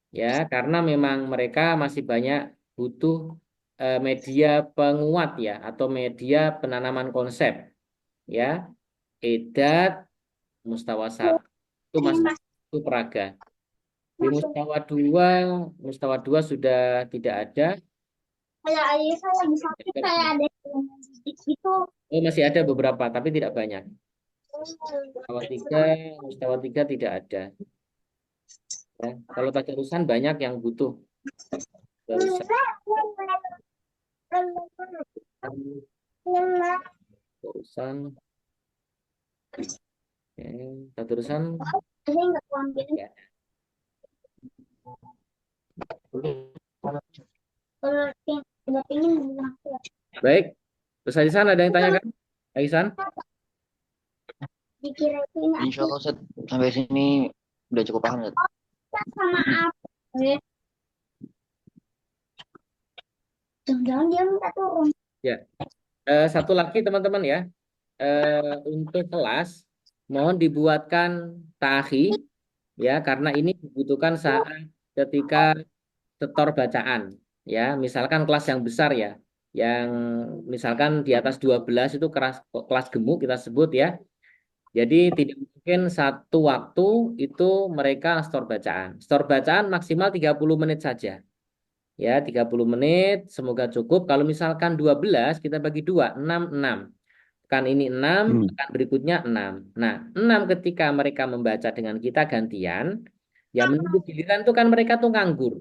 Ya, karena memang mereka masih banyak butuh media penguat ya atau media penanaman konsep ya. Edat mustawa 1 itu masih itu peraga. Di mustawa 2 sudah tidak ada. Kalau Alisa lagi sakit kayak ada yang di situ. Oh, masih ada beberapa tapi tidak banyak. Mustawa 3 tidak ada. Ya. Kalau tadarusan banyak yang butuh tadarusan. Tadarusan, tadarusan Ini nggak kuambil. ya. Kalau udah pingin bilang Baik, terus Aisan ada yang tanyakan? Aisan? dikira itu ini Insya Allah Ustaz, sampai sini udah cukup paham Ustaz. sama apa? Jangan-jangan dia minta turun. Ya. Satu lagi teman-teman ya. Untuk kelas mohon dibuatkan tahi ya karena ini dibutuhkan saat ketika setor bacaan ya. Misalkan kelas yang besar ya. Yang misalkan di atas 12 itu kelas gemuk kita sebut ya. Jadi tidak mungkin satu waktu itu mereka setor bacaan. Setor bacaan maksimal 30 menit saja. Ya, 30 menit semoga cukup. Kalau misalkan 12 kita bagi 2, 6, 6. Pekan ini 6, pekan berikutnya 6. Nah, 6 ketika mereka membaca dengan kita gantian, ya menunggu giliran itu kan mereka tuh nganggur.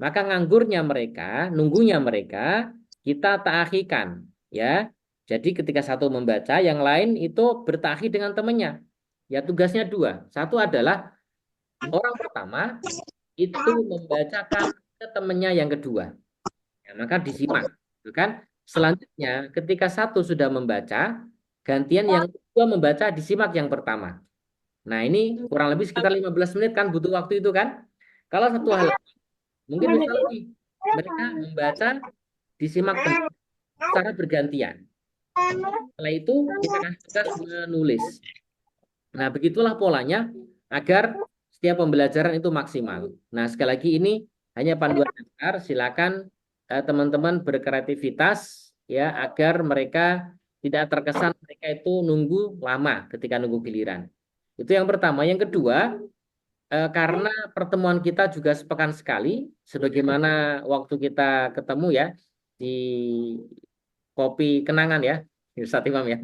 Maka nganggurnya mereka, nunggunya mereka, kita ta'akhikan. Ya, jadi ketika satu membaca, yang lain itu bertahi dengan temannya. Ya tugasnya 2. Satu adalah orang pertama itu membacakan ke temannya yang kedua. Ya, maka disimak. Gitu kan? Selanjutnya, ketika satu sudah membaca, gantian yang kedua membaca disimak yang pertama. Nah, ini kurang lebih sekitar 15 menit kan butuh waktu itu kan? Kalau satu hal mungkin bisa lebih. Mereka membaca disimak secara bergantian. Setelah itu kita kasih tugas menulis. Nah, begitulah polanya agar setiap pembelajaran itu maksimal. Nah, sekali lagi ini hanya panduan dasar. Silakan teman-teman berkreativitas ya agar mereka tidak terkesan mereka itu nunggu lama ketika nunggu giliran. Itu yang pertama. Yang kedua, karena pertemuan kita juga sepekan sekali, sebagaimana waktu kita ketemu ya di kopi kenangan ya, Ustaz Imam ya,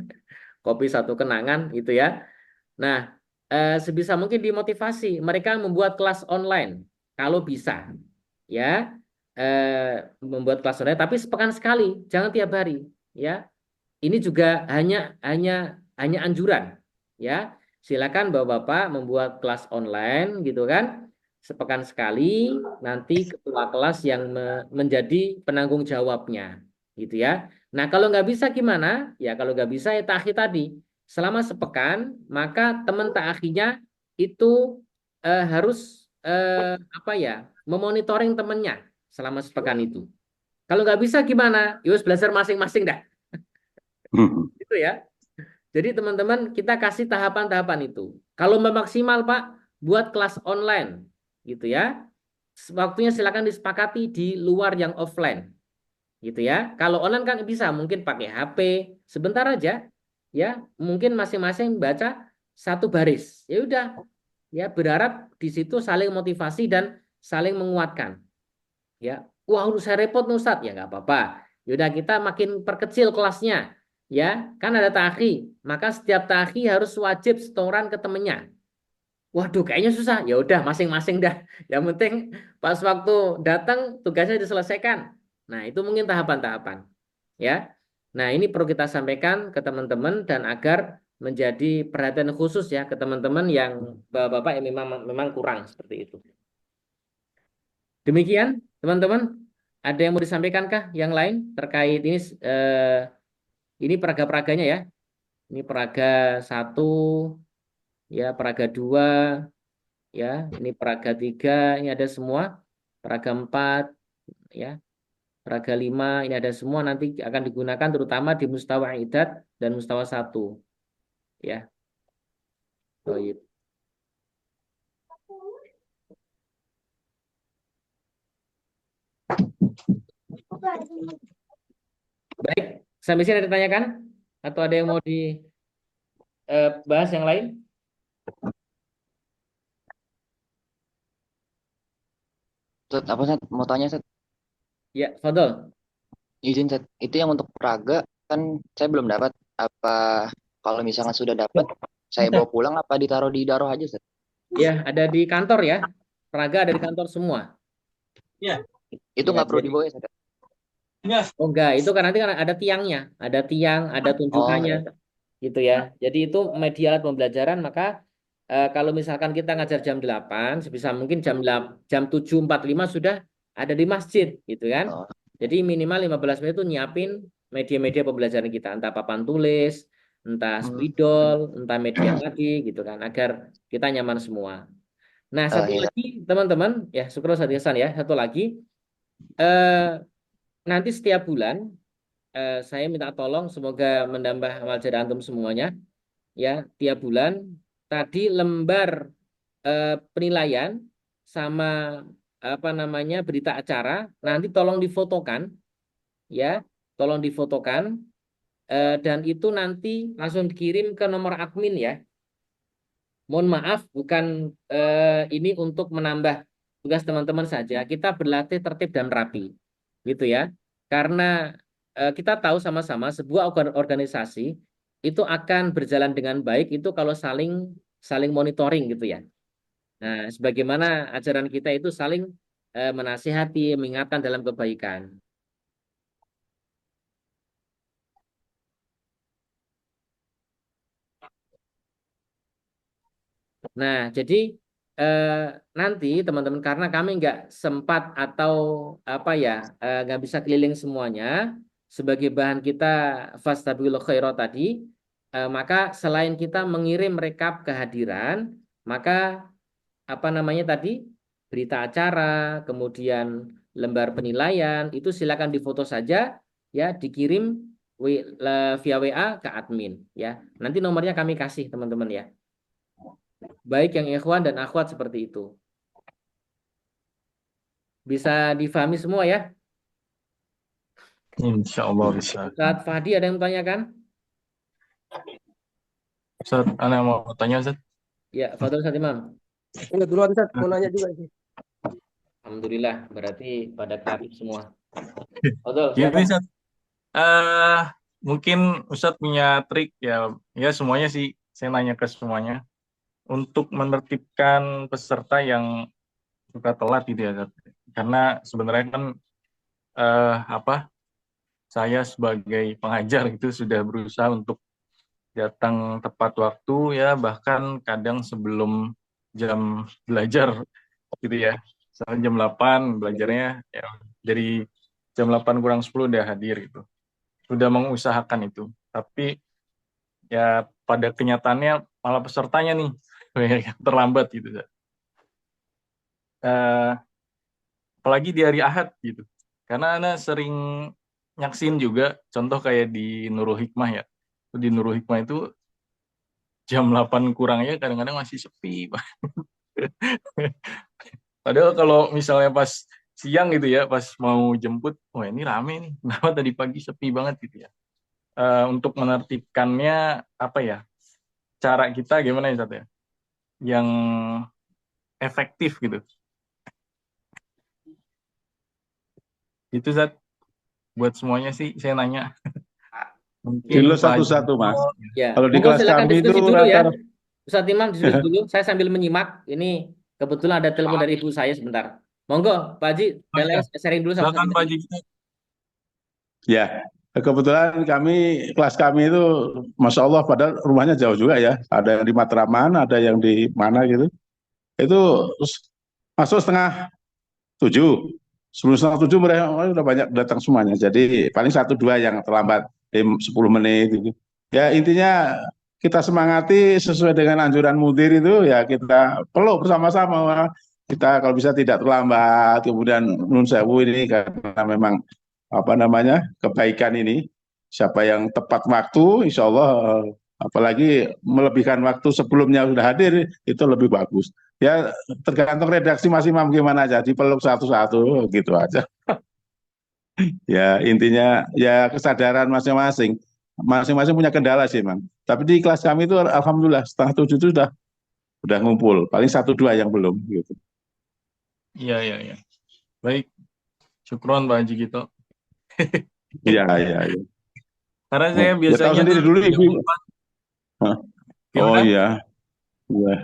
kopi satu kenangan itu ya. Nah, sebisa mungkin dimotivasi mereka membuat kelas online kalau bisa, ya, membuat kelas online, tapi sepekan sekali, jangan tiap hari, ya. Ini juga hanya anjuran, ya. Silakan Bapak-bapak membuat kelas online, gitu kan, sepekan sekali. Nanti ketua kelas yang menjadi penanggung jawabnya, gitu ya. Nah, kalau nggak bisa gimana? Ya, kalau nggak bisa ya takhir tadi. Selama sepekan, maka teman takhinya itu harus apa ya, memonitoring temannya selama sepekan itu. Kalau nggak bisa gimana? Yus belajar masing-masing dah. Gitu ya. Jadi teman-teman kita kasih tahapan-tahapan itu. Kalau maksimal Pak, buat kelas online, gitu ya. Waktunya silakan disepakati di luar yang offline, gitu ya. Kalau online kan bisa, mungkin pakai HP, sebentar aja, ya. Mungkin masing-masing baca satu baris. Ya udah, ya berharap di situ saling motivasi dan saling menguatkan. Ya, wah udah saya repot nih Ustadz, ya nggak apa-apa. Yaudah kita makin perkecil kelasnya, ya kan ada ta'akhi, maka setiap ta'akhi harus wajib setoran ke temennya. Waduh, kayaknya susah. Ya udah masing-masing dah. Yang penting pas waktu datang tugasnya diselesaikan. Nah, itu mungkin tahapan-tahapan, ya. Nah, ini perlu kita sampaikan ke teman-teman dan agar menjadi perhatian khusus ya ke teman-teman yang bapak-bapak yang memang kurang seperti itu. Demikian, teman-teman. Ada yang mau disampaikan kah yang lain terkait ini peraga-peraganya ya. Ini peraga 1, ya peraga 2, ya ini peraga 3, ini ada semua. Peraga 4, ya peraga 5, ini ada semua, nanti akan digunakan terutama di mustawa idat dan mustawa 1, ya. Baik. Baik, sampai sini ada ditanyakan atau ada yang mau dibahas yang lain? Set, apa Set? Mau tanya Set? Ya, Fadol. Izin Set. Itu yang untuk peraga kan saya belum dapat. Apa kalau misalkan sudah dapat, saya bawa pulang apa ditaruh di daroh aja Set? Ya, ada di kantor ya. Peraga ada di kantor semua. Itu Ya, nggak perlu jadi dibawa ya Set? oh enggak, itu kan nanti kan ada tiangnya, ada tiang, ada Oh tunjukannya, ya. gitu ya. Jadi itu media alat pembelajaran, maka kalau misalkan kita ngajar jam 8, sebisa mungkin jam 7.45 sudah ada di masjid, gitu kan. Oh, Jadi minimal 15 menit itu nyiapin media-media pembelajaran kita, entah papan tulis, entah hmm. spidol, entah media tadi, gitu kan, agar kita nyaman semua. Nah, satu Ya. lagi teman-teman, ya syukur Ustaz Ihsan ya, satu lagi, eh, nanti setiap bulan saya minta tolong semoga menambah amal jari antum semuanya ya tiap bulan tadi lembar penilaian sama apa namanya berita acara nanti tolong difotokan ya tolong difotokan dan itu nanti langsung dikirim ke nomor admin ya. Mohon maaf bukan ini untuk menambah tugas teman-teman saja, kita berlatih tertib dan rapi gitu ya, karena kita tahu sama-sama sebuah organisasi itu akan berjalan dengan baik itu kalau saling saling monitoring gitu ya. Nah, sebagaimana ajaran kita itu saling menasihati, mengingatkan dalam kebaikan. Nah, jadi eh, nanti teman-teman karena kami nggak sempat atau apa ya nggak bisa keliling semuanya sebagai bahan kita fastabiqul khairat tadi, maka selain kita mengirim rekap kehadiran, maka apa namanya tadi berita acara, kemudian lembar penilaian itu silakan difoto saja ya dikirim via WA ke admin ya. Nanti nomornya kami kasih teman-teman ya. Baik yang ikhwan dan akhwat seperti itu. Bisa difahami semua ya. Insya Allah bisa. Ustaz Fahdi ada yang menanyakan? Ustaz, Ana mau tanya Ustaz. Ya, Fadul Ustaz Imam. Enggak duluan Ustaz, mau nanya juga sih. Alhamdulillah, berarti pada kreatif semua. Fadul, Gini silakan. Ustaz, eh mungkin Ustaz punya trik ya, ya semuanya sih saya nanya ke semuanya untuk menertibkan peserta yang suka telat gitu ya Ustaz. Karena sebenarnya kan apa saya sebagai pengajar itu sudah berusaha untuk datang tepat waktu ya bahkan kadang sebelum jam belajar gitu ya. Misalnya jam 8 belajarnya ya dari jam 8 kurang 10 udah hadir gitu. Sudah mengusahakan itu. Tapi ya pada kenyataannya malah pesertanya nih yang terlambat gitu. Eh, apalagi di hari Ahad gitu. Karena Ana sering nyaksin juga contoh kayak di Nurul Hikmah ya. Di Nurul Hikmah itu jam 8 kurangnya kadang-kadang masih sepi. Padahal kalau misalnya pas siang gitu ya, pas mau jemput, wah ini rame nih. Kenapa tadi pagi sepi banget gitu ya. Untuk menertibkannya apa ya? Cara kita gimana ya, Sat, ya? Yang efektif gitu. Itu Zat, buat semuanya sih saya nanya. Mungkin Dilo Pak satu-satu, Mas. Ya, Kalau di monggo kelas silakan kami itu diskusi dulu ya. rata-rata Ustaz Imam diskusi dulu. Saya sambil menyimak. Ini kebetulan ada telepon dari ibu saya sebentar. Monggo, Pak Haji dan lain sharing dulu sama Ustaz Silakan Pak Imam. Haji. ya. Kebetulan kelas kami itu, Masya Allah, padahal rumahnya jauh juga ya. Ada yang di Matraman, ada yang di mana gitu. Itu masuk 6:30. sebelum setengah 7 mereka udah banyak datang semuanya. Jadi paling 1-2 yang terlambat 10 menit gitu. Ya intinya kita semangati sesuai dengan anjuran mudir itu ya kita peluk bersama-sama. Kita kalau bisa tidak terlambat. Kemudian nun sewu ini karena memang apa namanya kebaikan ini. Siapa yang tepat waktu, insya Allah apalagi melebihkan waktu sebelumnya sudah hadir itu lebih bagus. Ya tergantung redaksi masing-masing gimana aja, dipeluk satu-satu gitu aja. Ya intinya ya kesadaran masing-masing. Masing-masing punya kendala sih, Mang. Tapi di kelas kami itu alhamdulillah setengah 7 itu udah ngumpul. Paling 1-2 yang belum gitu. Iya, iya, iya. Baik, syukron Pak Haji Gito. Iya, iya, iya. Karena Oh, saya ya tahu biasanya sendiri tuh dulu jam Ibu. 4. Hah? Oh Gimana? iya. Iya.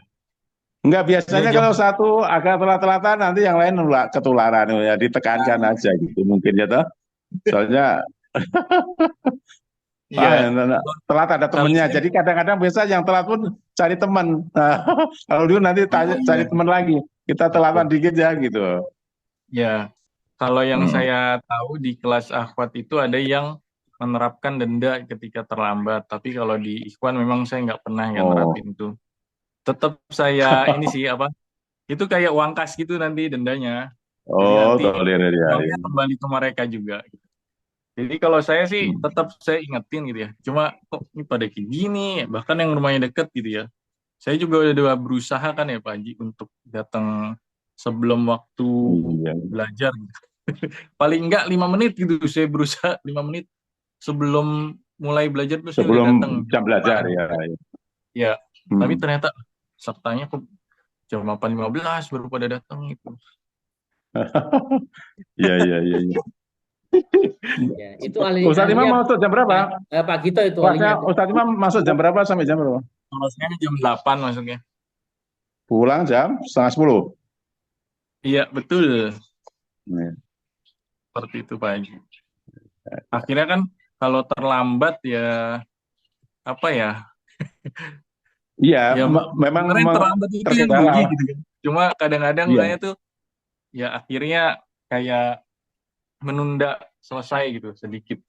Enggak, Ya biasanya jam kalau satu agak telat-telatan nanti yang lain ketularan ya ditekankan aja gitu mungkin ya toh. Soalnya ya telat ada kalau temennya. saya Jadi kadang-kadang biasa yang telat pun cari teman. Nah, kalau dulu nanti oh cari iya teman lagi. Kita telatan dikit ya gitu. ya kalau yang Hmm. saya tahu di kelas akhwat itu ada yang menerapkan denda ketika terlambat, tapi kalau di ikhwan memang saya nggak pernah ya Oh, nerapin itu. Tetap saya ini sih apa? Itu kayak uang kas gitu nanti dendanya. Jadi oh, nanti tolerir ya. uangnya kembali ke mereka juga. Jadi kalau saya sih Hmm. tetap saya ingetin gitu ya. Cuma kok ini pada kayak gini, bahkan yang rumahnya deket gitu ya. Saya juga udah berusaha kan ya Pak Haji untuk datang sebelum waktu Iya. belajar gitu. Paling enggak 5 menit gitu. Saya berusaha 5 menit sebelum mulai belajar tuh saya udah Sebelum datang. jam belajar ya. Ya, tapi Hmm. ternyata sertanya kok jam 8.15 baru pada datang itu. Iya, iya, iya. Iya. Ya, itu ahli Ustadz Imam ahlinya masuk jam berapa? Pak Gito itu ahlinya. Kelasnya Ustadz Imam masuk jam berapa sampai jam berapa? Kalau saya jam 8 masuknya. Pulang jam setengah 10. Iya, betul. Iya. Seperti itu Pak Haji. Akhirnya kan kalau terlambat ya apa ya? Iya, Ya memang sebenarnya terlambat itu yang terkendala. rugi gitu kan. Cuma kadang-kadang Iya. saya tuh ya akhirnya kayak menunda selesai gitu sedikit.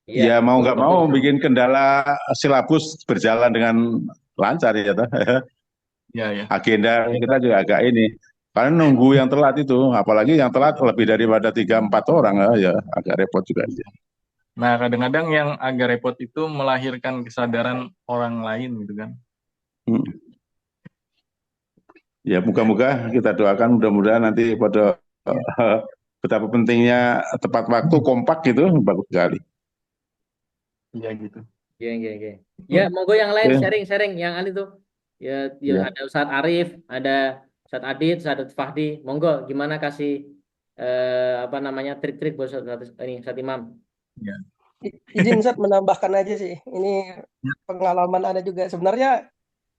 Ya Iya, mau nggak mau betul. bikin kendala silabus berjalan dengan lancar ya toh. Ya, ya. Agenda kita juga agak ini. Karena nunggu yang telat itu, apalagi yang telat lebih daripada 3-4 orang ya agak repot juga. Nah, kadang-kadang yang agak repot itu melahirkan kesadaran orang lain gitu kan. Hmm. Ya moga-moga kita doakan mudah-mudahan nanti pada betapa pentingnya tepat waktu kompak gitu bagus sekali. Iya gitu. Iya, iya, iya. Ya, monggo yang lain Oke. sharing-sharing yang ahli tuh. Ya, ya Ya. ada Ustadz Arif, ada Ustadz Adit, Ustadz Fahdi. Monggo gimana kasih apa namanya trik-trik buat Ustadz Imam. Ya. Izin Ustaz menambahkan aja sih. Ini Ya. pengalaman ada juga. Sebenarnya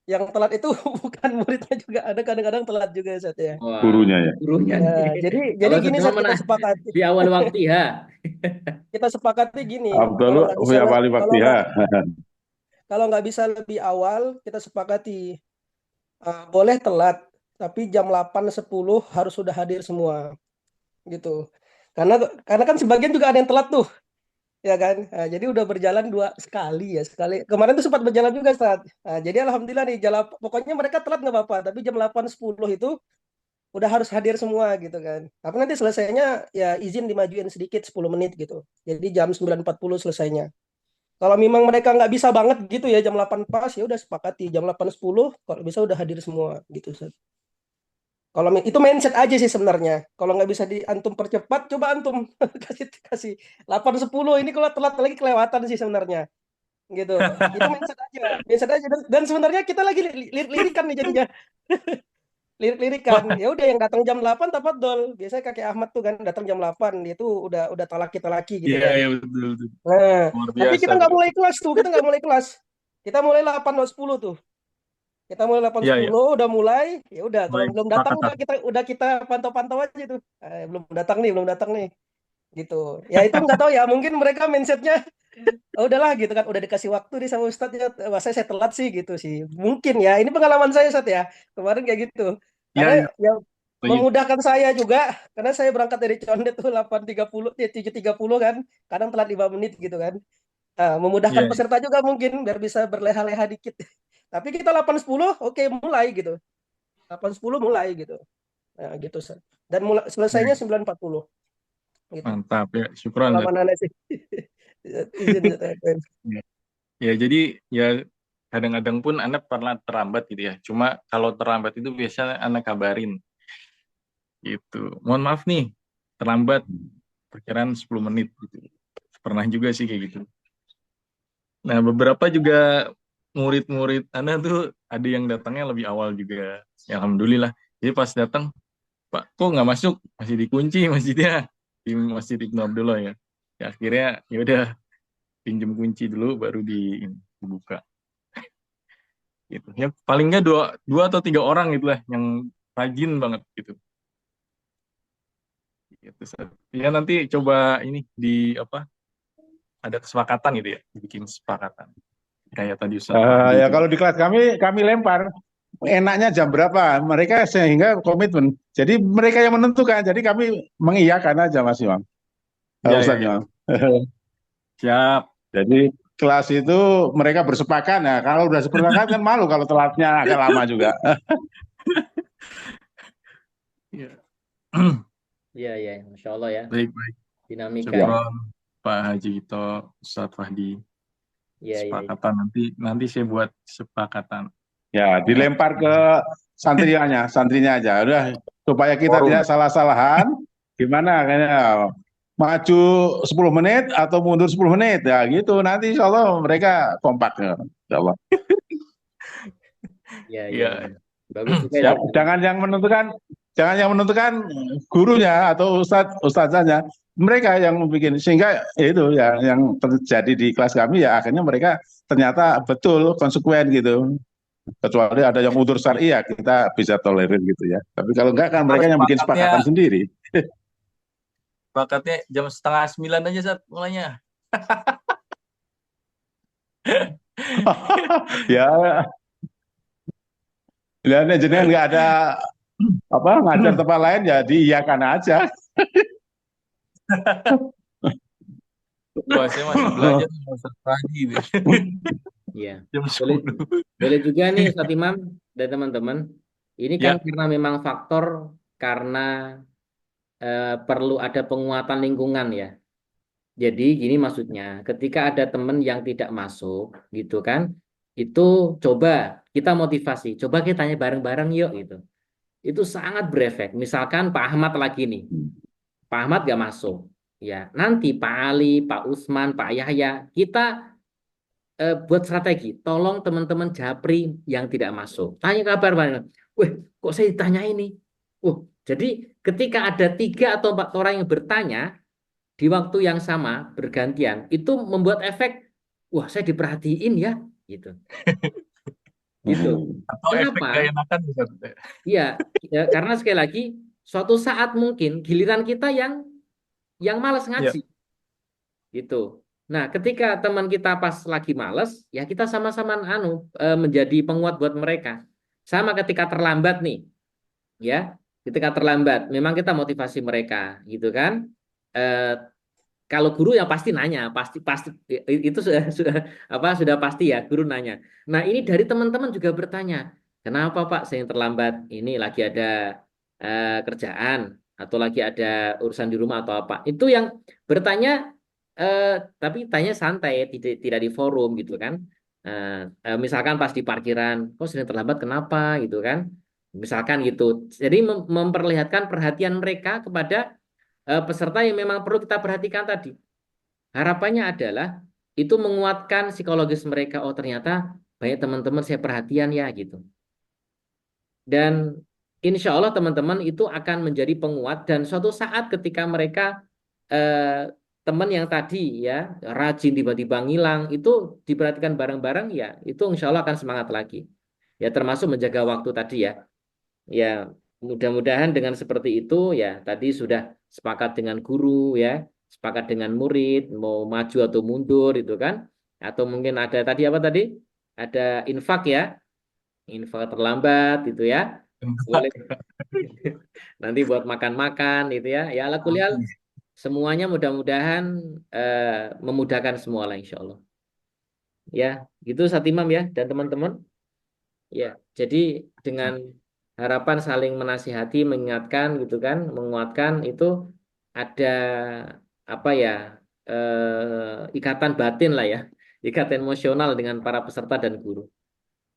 yang telat itu bukan muridnya juga. Ada kadang-kadang telat juga Ustaz ya. Wah, Gurunya ya. gurunya Ya, nih. jadi Kalau gini Ustadz Ustaz Imam kita mana sepakati. di awal waktu ya. Kita sepakati gini. Abdul Kalau nggak bisa ya wali kalau waktiha. kalau nggak bisa lebih awal, kita sepakati boleh telat, tapi jam 8.10 harus sudah hadir semua gitu. Karena kan sebagian juga ada yang telat tuh. Ya kan. Nah, jadi udah berjalan sekali. Kemarin tuh sempat berjalan juga Ustaz. Nah, jadi alhamdulillah nih pokoknya mereka telat nggak apa-apa, tapi jam 8.10 itu udah harus hadir semua gitu kan. Tapi nanti selesainya ya izin dimajuin sedikit 10 menit gitu. Jadi jam 9.40 selesainya. Kalau memang mereka nggak bisa banget gitu ya jam 8 pas ya udah sepakati jam 8.10 kalau bisa udah hadir semua gitu Ustaz. Kalau itu mindset aja sih sebenarnya. Kalau nggak bisa antum percepat, coba antum kasih kasih 8.10 ini kalau telat lagi kelewatan sih sebenarnya. Gitu. Itu mindset aja. Mindset aja dan sebenarnya kita lagi lirikan nih jadinya. Lirik-lirikan. Ya udah yang datang jam 8 tafadhol. Biasanya kakek Ahmad tuh kan datang jam 8, dia tuh udah talaki gitu Iya, kan. iya betul, betul. Nah, Luar tapi biasa kita nggak tuh. mulai kelas tuh. Kita nggak mulai kelas. Kita mulai 8.10 tuh. Kita mulai Iya, iya. 8.10 udah mulai, ya udah kalau Baik, belum datang sepakat. kita pantau-pantau aja itu. Belum datang nih gitu. Ya itu nggak tahu ya, mungkin mereka mindsetnya oh, udahlah gitu kan, udah dikasih waktu nih sama Ustadz ya, wah saya telat sih gitu sih. Mungkin ya, ini pengalaman saya Ustadz ya. Kemarin kayak gitu. Iya, Karena iya. ya memudahkan saya juga karena saya berangkat dari Condet tuh 8.30 7.30 kan, kadang telat 5 menit gitu kan. Nah, memudahkan Iya, peserta juga mungkin biar bisa berleha-leha dikit. Tapi kita 8.10 oke mulai gitu. 8.10 mulai gitu. Nah, gitu Sir. Dan mulai selesainya iya. 9.40 gitu. Mantap ya, syukron Zat. Pengalaman aneh sih. Izin Zat. Ya, ya, jadi ya kadang-kadang pun anak pernah terlambat gitu ya. Cuma kalau terlambat itu biasanya anak kabarin gitu. Mohon maaf nih, terlambat perkiraan 10 menit gitu. Pernah juga sih kayak gitu. Nah, beberapa juga murid-murid anak tuh ada yang datangnya lebih awal juga. Ya, alhamdulillah. Jadi pas datang, Pak, kok nggak masuk? Masih dikunci masjidnya. Di Masjid Ibnu Abdullah ya. Ya akhirnya ya udah pinjem kunci dulu baru dibuka. Gitu. Ya paling nggak dua atau tiga orang itulah yang rajin banget gitu. Gitu. Ya nanti coba ini di apa? Ada kesepakatan gitu ya, bikin kesepakatan. Kayak tadi Ustaz Wahdi Ya itu. kalau di kelas kami lempar enaknya jam berapa mereka sehingga komitmen. Jadi mereka yang menentukan. Jadi kami mengiyakan aja Mas Imam, Ya, ya, Ustaz ya. Imam. Siap. Jadi kelas itu mereka bersepakat. Nah kalau udah sepakat kan malu kalau telatnya agak lama juga. Ya. Iya, iya, Masya Allah ya. Baik, baik. Dinamika ya. Ya, Syukron Pak Haji Ito, Ustaz Wahdi. Iya, iya, iya. Kesepakatan nanti saya buat kesepakatan. ya Ya. dilempar ke santrinya aja. Udah supaya kita Forum. tidak salah-salahan. Gimana kayaknya maju 10 menit atau mundur 10 menit ya gitu. Nanti insya Allah mereka kompak ya. Insya Allah. Iya, iya, Ya, iya. Bagus juga itu. Ya, jangan yang menentukan gurunya atau ustazanya, mereka yang bikin sehingga itu ya yang terjadi di kelas kami ya akhirnya mereka ternyata betul konsekuen gitu. Kecuali ada yang udur ya. syar'i ya kita bisa tolerir gitu ya. Tapi kalau enggak kan Ntar mereka yang bikin sepakatan sepakatnya sendiri. jam 8:30 aja Zat mulainya. Ya, lihat jenengan nggak ada apa ngajar tempat lain ya diiyakan aja. Wah, saya masih belajar sama Ustaz Wahdi gitu. Iya. Jam Boleh, 10. boleh juga nih Ustaz Imam dan teman-teman. Ini kan Ya, karena memang faktor karena perlu ada penguatan lingkungan ya. Jadi gini maksudnya, ketika ada teman yang tidak masuk gitu kan, itu coba kita motivasi, coba kita tanya bareng-bareng yuk gitu. Itu sangat berefek. Misalkan Pak Ahmad lagi nih, Pak Ahmad gak masuk. Ya, nanti Pak Ali, Pak Usman, Pak Yahya, kita buat strategi. Tolong teman-teman Japri yang tidak masuk. Tanya kabar bareng. Wih, kok saya ditanya ini? Jadi ketika ada 3 atau 4 orang yang bertanya di waktu yang sama bergantian, itu membuat efek, wah saya diperhatiin ya, gitu. Gitu. atau efek Kenapa? gak enakan Ustaz. Iya, ya, karena sekali lagi suatu saat mungkin giliran kita yang malas Ya, ngaji, gitu. Nah, ketika teman kita pas lagi malas, ya kita sama-sama menjadi penguat buat mereka. Sama ketika terlambat nih, ya, ketika terlambat, memang kita motivasi mereka, gitu kan? Eh, Kalau guru yang pasti nanya, pasti pasti itu sudah pasti ya guru nanya. Nah, ini dari teman-teman juga bertanya, kenapa Pak saya yang terlambat? Ini lagi ada kerjaan atau lagi ada urusan di rumah atau apa? Itu yang bertanya, eh, tapi tanya santai, tidak di forum gitu kan? Misalkan pas di parkiran, kok sering terlambat kenapa gitu kan? Misalkan gitu. Jadi memperlihatkan perhatian mereka kepada peserta yang memang perlu kita perhatikan tadi. Harapannya adalah itu menguatkan psikologis mereka. Oh ternyata banyak teman-teman saya perhatian ya gitu. Dan insya Allah teman-teman itu akan menjadi penguat dan suatu saat ketika mereka teman yang tadi ya rajin tiba-tiba ngilang itu diperhatikan bareng-bareng ya itu insya Allah akan semangat lagi. Ya termasuk menjaga waktu tadi ya. Ya, mudah-mudahan dengan seperti itu ya tadi sudah sepakat dengan guru ya, sepakat dengan murid mau maju atau mundur itu kan. Atau mungkin ada tadi apa tadi? Ada infak ya, infak terlambat itu ya. boleh. Nanti buat makan-makan gitu ya. Ya ala kuliah semuanya mudah-mudahan memudahkan semua lah insya Allah. Ya, gitu Satimam ya dan teman-teman. Ya, jadi dengan harapan saling menasihati, mengingatkan gitu kan, menguatkan itu ada apa ya ikatan batin lah ya, ikatan emosional dengan para peserta dan guru.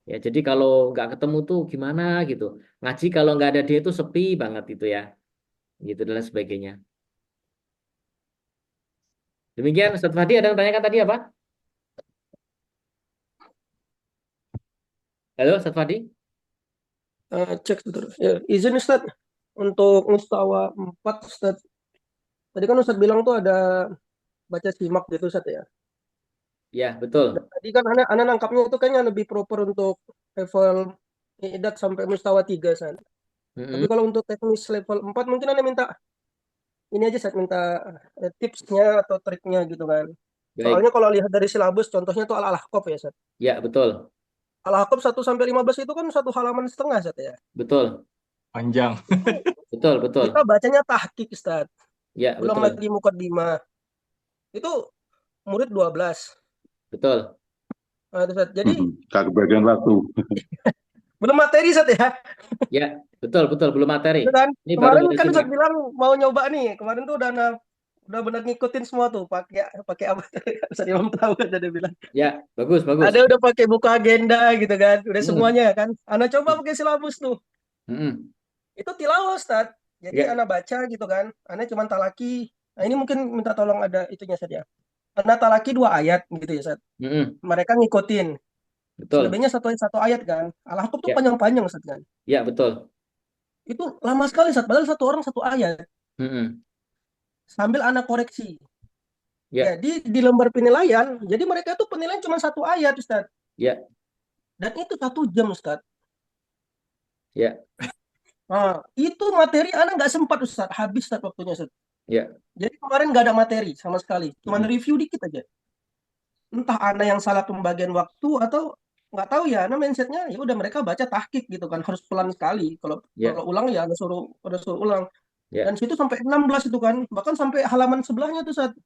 Ya, jadi kalau nggak ketemu tuh gimana gitu. Ngaji kalau nggak ada dia itu sepi banget itu ya, gitu dan lain sebagainya. Demikian, Ustaz Fadi ada yang tanyakan tadi apa? Halo, Ustaz Fadi? Cek sebentar. Ya, izin Ustaz untuk mustawa 4 Ustaz. Tadi kan Ustaz bilang tuh ada baca simak gitu Ustaz ya. Ya, betul. Dan tadi kan anak nangkapnya itu kayaknya lebih proper untuk level idat sampai mustawa 3 Ustaz. Tapi Mm-mm. kalau untuk teknis level 4 mungkin Anda minta ini aja Ustaz, minta tipsnya atau triknya gitu kan. Baik, Soalnya kalau lihat dari silabus contohnya tuh Al-Ahqaf ya Ustaz. ya betul, Al-Ahqaf 1 sampai 15 itu kan 1 halaman setengah Ustaz ya. betul, Panjang. Itu betul, kita betul. bacanya tahqiq Ustaz. Ya, Belum betul, lagi mukaddimah. Itu murid 12. betul. Nah, itu, Ustaz. Jadi Gak kebagian waktu. belum materi Ustaz ya. Ya, betul, betul. Belum materi. Itu kan. Ini baru Kemarin baca kan simak. Ustaz bilang mau nyoba nih. Kemarin tuh udah benar ngikutin semua tuh pakai pakai apa? Ustaz Imam tahu kan dia bilang. Ya, bagus, bagus. Ada udah pakai buku agenda gitu kan. Udah Hmm. semuanya kan. Anak coba pakai silabus tuh. Mm-mm. Itu tilawah Ustaz. Jadi Ya, anak baca gitu kan. Anak cuma talaki. Nah, ini mungkin minta tolong ada itunya saja. Anak talaki 2 ayat gitu ya Ustaz. mm-mm. Mereka ngikutin. Betul. Selebihnya satu ayat kan. Al-Ahqaf tuh Ya, panjang-panjang Ustaz kan. ya, betul. Itu lama sekali Ustaz. Padahal satu orang 1 ayat. Mm-mm. Sambil anak koreksi. Ya, Jadi di lembar penilaian, jadi mereka tuh penilaian cuma 1 ayat Ustaz. ya, Dan itu 1 jam Ustaz. ya, Nah, itu materi anak nggak sempat Ustaz. Habis Ustaz waktunya Ustaz. ya. Jadi kemarin nggak ada materi sama sekali. Cuma Mm-mm. review dikit aja. Entah anak yang salah pembagian waktu atau nggak tahu ya. Nah mindsetnya ya udah mereka baca tahqiq gitu kan. Harus pelan sekali. Kalau Ya, kalau ulang ya ada suruh ulang. Dan ya. situ sampai 16 itu kan. Bahkan sampai halaman sebelahnya tuh Ustaz.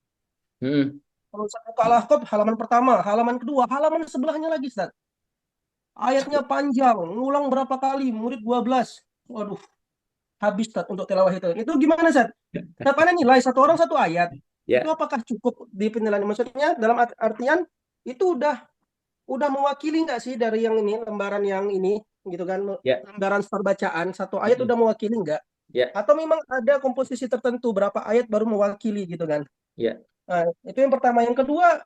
Mm-mm. Kalau Ustaz buka Al-Ahqaf, halaman pertama, halaman kedua, halaman sebelahnya lagi Ustaz. Ayatnya panjang, ngulang berapa kali, murid 12. Waduh, habis Ustaz untuk tilawah itu. Itu gimana Ustaz? Tetap ada nilai satu orang 1 ayat. Itu Ya, apakah cukup di penilaian? Maksudnya dalam artian itu udah mewakili nggak sih dari yang ini lembaran yang ini gitu kan? ya. Lembaran start bacaan 1 ayat udah Mm-mm. mewakili nggak? Ya, Atau memang ada komposisi tertentu berapa ayat baru mewakili gitu kan? ya. Nah, itu yang pertama. Yang kedua,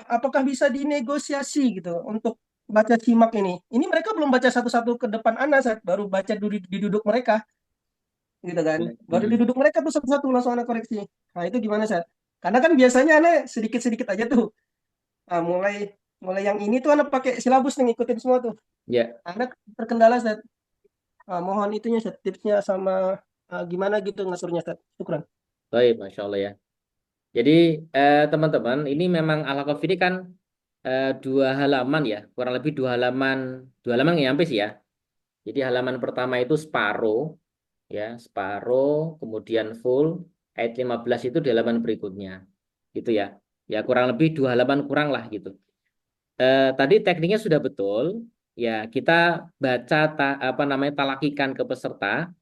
apakah bisa dinegosiasi gitu untuk baca simak ini? Ini mereka belum baca satu-satu ke depan anak, Sat. Baru baca di duduk mereka, gitu kan? Ya. Baru di Mm-mm. duduk mereka tuh satu-satu langsung anak koreksi. Nah, itu gimana, Sat? Karena kan biasanya anak sedikit-sedikit aja tuh. Nah, mulai mulai yang ini tuh anak pakai silabus nih ngikutin semua tuh. Ya, Anak terkendala, Sat. Mohon itunya, Sat. Tipsnya sama gimana gitu ngaturnya, Sat. Syukran. baik, Masya Allah ya. Jadi, teman-teman, ini memang Al-Kahfi ini kan 2 halaman ya, kurang lebih 2 halaman nggak nyampe sih ya. Jadi halaman pertama itu separuh, ya, separuh, kemudian full, ayat 15 itu di halaman berikutnya, gitu ya. Ya kurang lebih 2 halaman kurang lah gitu. Tadi tekniknya sudah betul, ya kita baca apa namanya talakikan ke peserta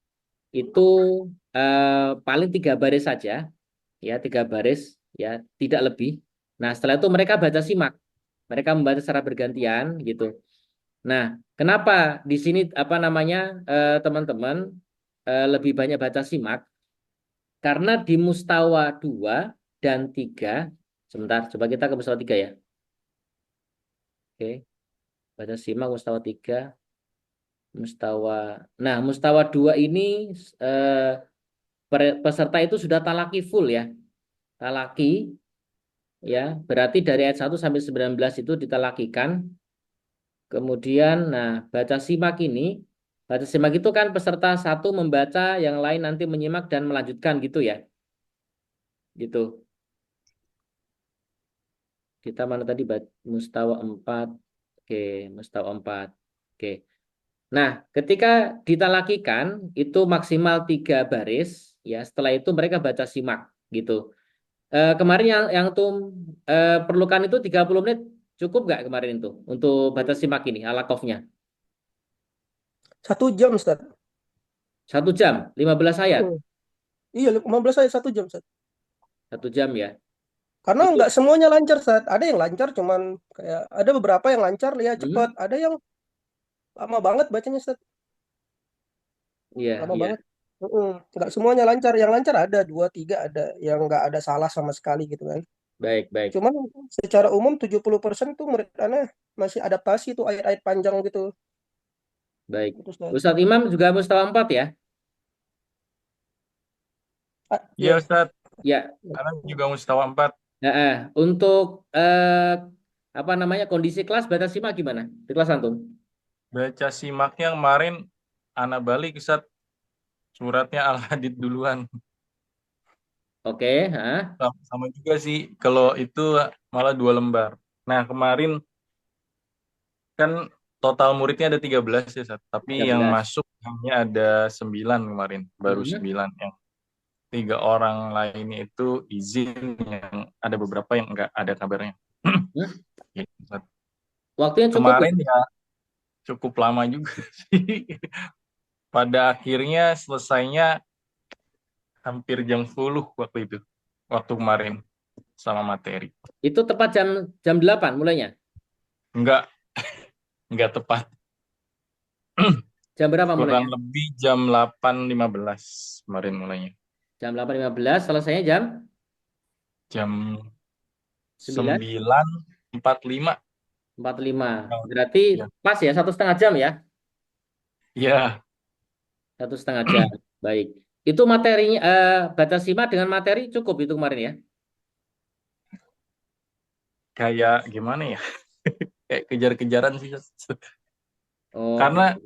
itu paling 3 baris saja, ya 3 baris, ya tidak lebih. Nah setelah itu mereka baca simak, mereka membaca secara bergantian gitu. Nah, kenapa di sini apa namanya teman-teman lebih banyak baca simak? Karena di mustawa 2 dan 3, sebentar, coba kita ke mustawa 3 ya. Oke, baca simak mustawa 3, mustawa. Nah, mustawa 2 ini eh, peserta itu sudah talaki full ya. Talaki ya, berarti dari ayat 1 sampai 19 itu ditalakikan. Kemudian, nah, baca simak itu kan peserta satu membaca, yang lain nanti menyimak dan melanjutkan gitu ya. Gitu. Kita mana tadi mustawa 4. Oke, mustawa 4. Oke. Nah, ketika ditalakikan itu maksimal 3 baris, ya. Setelah itu mereka baca simak, gitu. Kemarin yang tuh perlukan itu 30 menit cukup nggak kemarin itu untuk baca simak ini alaqafnya? 1 jam, Ustaz. 1 jam, 15 ayat, Mm-mm. Iya, 15 saya 1 jam, Ustaz. 1 jam ya. Karena Itu, nggak semuanya lancar, Ustaz. Ada yang lancar, cuman kayak ada beberapa yang lancar, lihat cepat. hmm, Ada yang lama banget bacanya, Ustaz. iya, Lama iya, banget. Nggak semuanya lancar. Yang lancar ada 2, 3 ada. Yang nggak ada salah sama sekali gitu kan. baik, baik, Cuman secara umum 70% tuh murid anak masih adaptasi tuh ayat-ayat panjang gitu. baik. Gitu, Ustaz. Ustadz Imam juga mustawa 4 ya? Iya Iya. Ustadz, Ya, karena juga mustawa 4. untuk apa namanya kondisi kelas batas simak gimana di kelas antum? Baca simaknya kemarin anak balik Ustadz, suratnya Al-Hadid duluan. Oke, Sama juga sih, kalau itu malah 2 lembar. Nah, kemarin kan total muridnya ada 13 ya, Sat. Tapi yang 13. masuk hanya ada 9 kemarin, baru Hmm. 9. Yang 3 orang lainnya itu izin, yang ada beberapa yang nggak ada kabarnya. Hmm. Gitu, Sat. Waktunya cukup Kemarin nggak? ya cukup lama juga sih. Pada akhirnya selesainya hampir jam 10 waktu itu, waktu kemarin sama materi. Itu tepat jam jam 8 mulainya. Nggak, nggak tepat. Jam berapa Kurang mulainya? lebih jam 8.15 kemarin mulainya. Jam 8.15, selesainya jam Jam 9. 9.45. 45. Oh, Berarti ya. pas ya 1,5 jam ya, Ya, 1,5 jam. Baik. Itu materinya batas simak dengan materi cukup itu kemarin ya. kayak gimana ya? Kayak kejar-kejaran sih. Oh, Karena baik.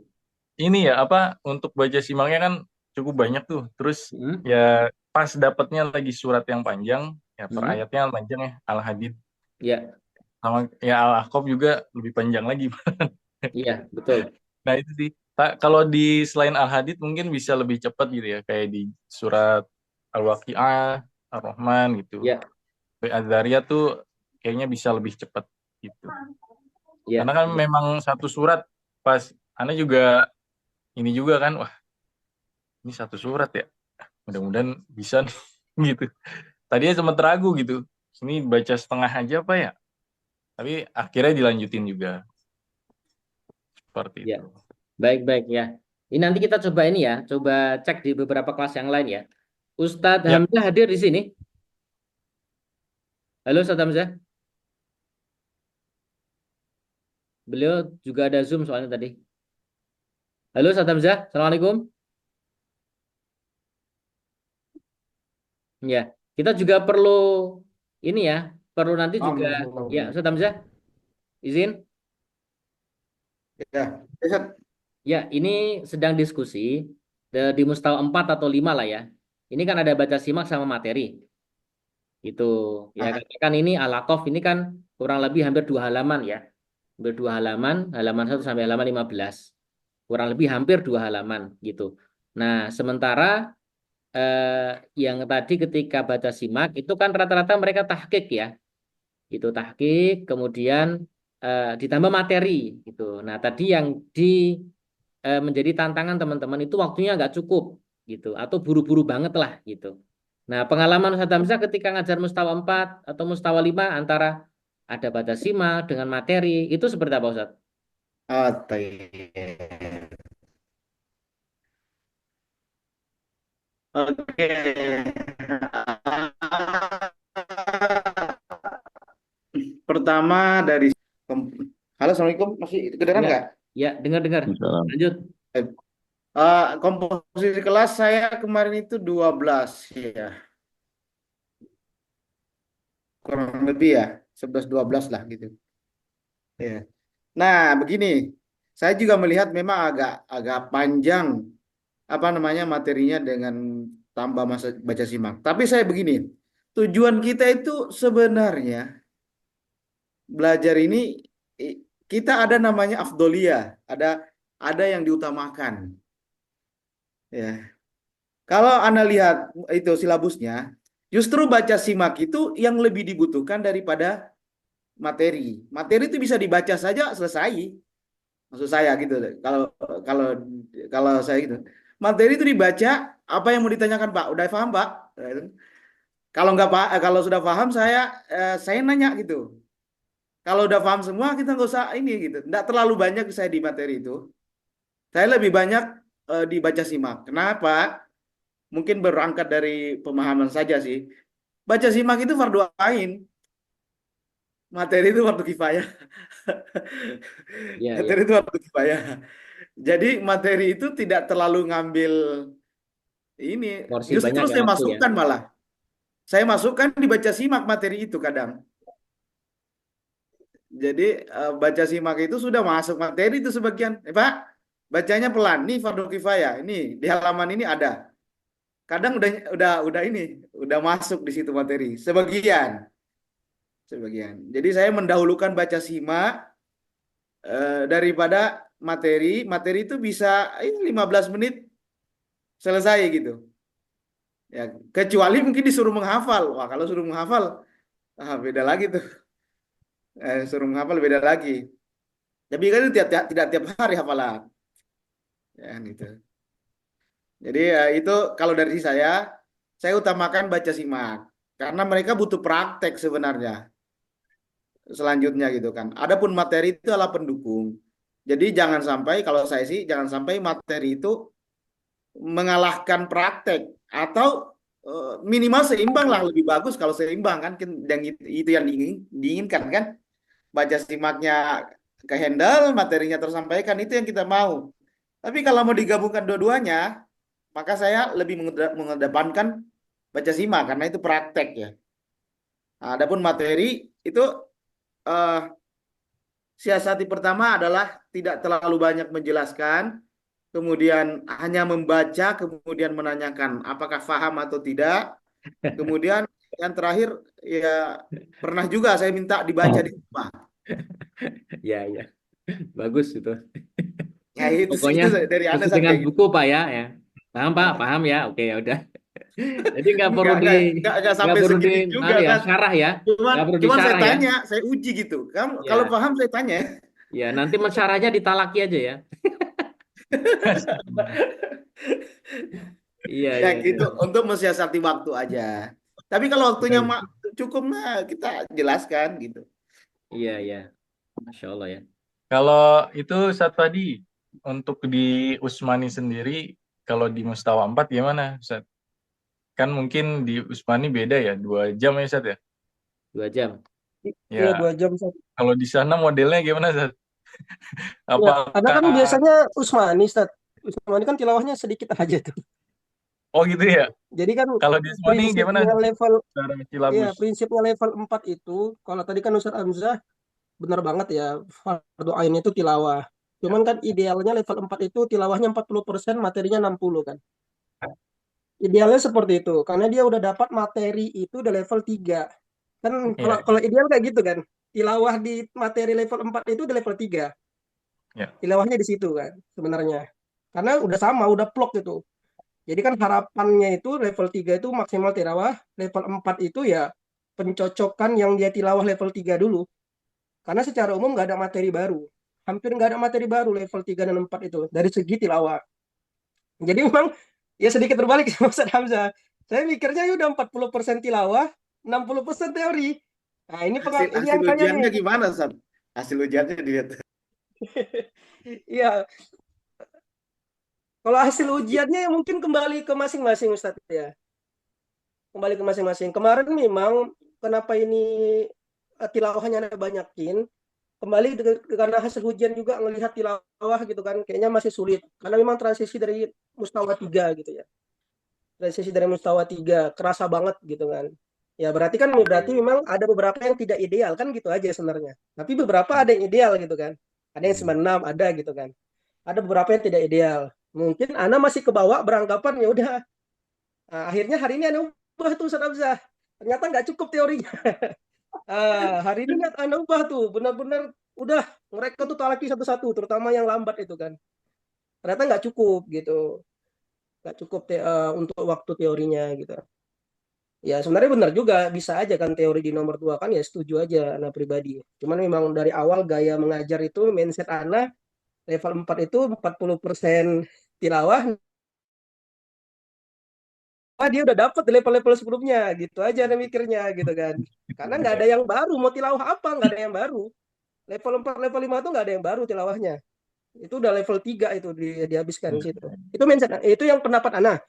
ini ya apa untuk baca simaknya kan cukup banyak tuh. Terus Hmm. ya pas dapatnya lagi surat yang panjang, ya per Hmm. ayatnya panjang ya Al-Hadid, Ya, sama ya Al-Ahqaf juga lebih panjang lagi. iya, betul. Nah itu sih. Kalau di selain Al-Hadid mungkin bisa lebih cepat gitu ya, kayak di surat Al-Waqi'ah, Ar-Rahman gitu. Ya, Az-Zariyat tuh kayaknya bisa lebih cepat gitu. ya. Karena kan memang satu surat, pas Ana juga ini juga kan, wah ini satu surat ya, mudah-mudahan bisa nih gitu. Tadinya sempat ragu gitu, ini baca setengah aja apa ya, tapi akhirnya dilanjutin juga seperti Ya. itu. Baik, baik ya. Ini nanti kita coba ini ya, coba cek di beberapa kelas yang lain ya. Ustadz Ya, Hamzah hadir di sini. Halo Ustadz Hamzah. Beliau juga ada Zoom soalnya tadi. Halo Ustadz Hamzah, Assalamualaikum. Ya, kita juga perlu ini ya, perlu nanti juga ya Ustadz Hamzah, izin. Ya, Ustaz. Ya, ini sedang diskusi di mustawa 4 atau 5 lah ya. Ini kan ada baca simak sama materi. Itu ya Ah, katakan ini Alaqaf ini kan kurang lebih hampir 2 halaman ya. Hampir 2 halaman, halaman 1 sampai halaman 15. Kurang lebih hampir 2 halaman gitu. Nah, sementara yang tadi ketika baca simak itu kan rata-rata mereka tahqiq ya. Itu tahqiq, kemudian ditambah materi gitu. Nah, tadi yang menjadi tantangan teman-teman itu waktunya nggak cukup gitu atau buru-buru banget lah gitu. Nah, pengalaman Ustadz Hamzah ketika ngajar mustawa 4 atau mustawa 5 antara ada batas simak dengan materi itu seperti apa Ustadz? طيب. Oke. Pertama dari Halo, Assalamualaikum. Masih kedengeran Ya, nggak? ya dengar-dengar. Salam. Lanjut. Komposisi kelas saya kemarin itu 12 ya. Kurang lebih ya, 11-12 lah gitu. Ya. Nah, begini. Saya juga melihat memang agak agak panjang apa namanya materinya dengan tambah masa baca simak. Tapi saya begini, tujuan kita itu sebenarnya belajar ini kita ada namanya afdolia, ada ada yang diutamakan. Ya. Kalau Anda lihat itu silabusnya, justru baca simak itu yang lebih dibutuhkan daripada materi. Materi itu bisa dibaca saja selesai. Maksud saya gitu. Kalau kalau saya gitu. Materi itu dibaca, apa yang mau ditanyakan Pak? Udah paham Pak? Kalau nggak Pak, kalau sudah paham saya nanya gitu. Kalau udah paham semua kita nggak usah ini gitu. Nggak terlalu banyak saya di materi itu. Saya lebih banyak dibaca simak. Kenapa? Mungkin berangkat dari pemahaman saja sih. Baca simak itu fardu ain, materi itu fardu kifayah. Iya, iya. Materi itu fardu kifayah. Jadi materi itu tidak terlalu ngambil ini. Porsi Justru banyak ya saya waktu ya. masukkan malah. Saya masukkan dibaca simak materi itu kadang. Jadi baca simak itu sudah masuk materi itu sebagian. Pak, bacanya pelan. Nih fardu kifayah. Ini di halaman ini ada. Kadang udah ini, udah masuk di situ materi. Sebagian. Jadi saya mendahulukan baca simak daripada materi. Materi itu bisa 15 menit selesai gitu. Ya, kecuali mungkin disuruh menghafal. Wah, kalau suruh menghafal, beda lagi tuh. Suruh menghafal beda lagi. Tapi kan itu tidak tiap hari hafalan. Ya, kan itu. Jadi itu kalau dari saya utamakan baca simak. Karena mereka butuh praktek sebenarnya. Selanjutnya gitu kan. Adapun materi itu adalah pendukung. Jadi jangan sampai, kalau saya sih, jangan sampai materi itu mengalahkan praktek. Atau minimal seimbang lah, lebih bagus kalau seimbang kan. Yang itu yang diinginkan kan. Baca simaknya ke handle, materinya tersampaikan, itu yang kita mau. Tapi kalau mau digabungkan dua-duanya, maka saya lebih mengedepankan baca simak, karena itu praktek ya. Nah, adapun materi itu eh, siasati pertama adalah tidak terlalu banyak menjelaskan, kemudian hanya membaca, kemudian menanyakan apakah paham atau tidak. Kemudian yang terakhir ya pernah juga saya minta dibaca di rumah. Ya, ya. Bagus itu. Ya Pokoknya itu dari Anda khusus saat dengan kayak gitu. buku Pak ya, ya. Paham Pak? Paham ya? Oke, ya udah. Jadi Nggak nggak sampai perlu di segitu juga anu ya, kan. syarah ya. Cuman Nggak perlu cuman saya disyarah ya. tanya, saya uji gitu. Kamu kalau Ya, paham saya tanya. ya nanti mensyarahnya ditalaki aja ya. Iya, Ya iya, gitu iya. untuk mensiasati waktu aja. Tapi kalau waktunya Betul. cukup nah kita jelaskan gitu. Iya, iya. Masya Allah ya. Kalau itu saat tadi untuk di Usmani sendiri, kalau di Mustawa 4 gimana, Ustaz? Kan mungkin di Usmani beda ya, 2 jam ya, Ustaz ya? 2 jam. Iya, Ya, 2 jam. kalau di sana modelnya gimana, Ustaz? Ya, karena kan Apakah, biasanya Usmani, Ustaz. Usmani kan tilawahnya sedikit aja tuh. oh gitu ya? Jadi kan Kalau di Usmani gimana prinsipnya level cara ya silabus? prinsipnya level 4 itu, kalau tadi kan Ustaz Hamzah benar banget ya, fardu ain itu tilawah. Ya. Cuman kan idealnya level 4 itu tilawahnya 40%, materinya 60 kan. Idealnya seperti itu, karena dia udah dapat materi itu udah level 3. Kan kalau Ya, kalau ideal kayak gitu kan. Tilawah di materi level 4 itu udah level 3. ya. Tilawahnya di situ kan sebenarnya. Karena udah sama, udah plok gitu. Jadi kan harapannya itu level 3 itu maksimal tilawah, level 4 itu ya pencocokan yang dia tilawah level 3 dulu. Karena secara umum nggak ada materi baru. Hampir nggak ada materi baru level 3 dan 4 itu dari segi tilawah. Jadi memang ya sedikit berbalik sama Ustaz Hamzah. Saya mikirnya ya udah 40% tilawah, 60% teori. Nah, Hasil ini hasil angkanya nih. ujiannya gimana, Sat? Hasil ujiannya dilihat. Iya, kalau hasil ujiannya ya mungkin kembali ke masing-masing Ustadz ya. Kembali ke masing-masing. Kemarin memang kenapa ini tilawahnya ada banyakin, kembali karena hasil ujian juga ngelihat tilawah gitu kan, kayaknya masih sulit. Karena memang transisi dari mustawa 3 gitu ya. Transisi dari mustawa 3 kerasa banget gitu kan. Ya berarti memang ada beberapa yang tidak ideal kan gitu aja sebenarnya. Tapi beberapa ada yang ideal gitu kan. Ada yang 96 ada gitu kan. Ada beberapa yang tidak ideal. Mungkin Ana masih kebawa beranggapan ya udah. Nah, akhirnya hari ini Ana ubah tuh Ustaz Hamzah. Ternyata nggak cukup teorinya. Hari ini Ana ubah tuh. Benar-benar udah mereka tuh talaki satu-satu. Terutama yang lambat itu kan. ternyata nggak cukup gitu, nggak cukup untuk waktu teorinya gitu. Ya sebenarnya benar juga, bisa aja kan teori di nomor 2 kan, ya setuju aja anak pribadi. Cuman memang dari awal gaya mengajar itu, mindset anak level 4 itu 40% tilawah, dia udah dapet di level-level sebelumnya gitu aja ada mikirnya gitu kan. Karena nggak ada yang baru, mau tilawah apa, nggak ada yang baru. Level 4 level 5 tuh nggak ada yang baru tilawahnya. Itu udah level 3 itu dihabiskan di situ. Itu mindset, itu yang pendapat anak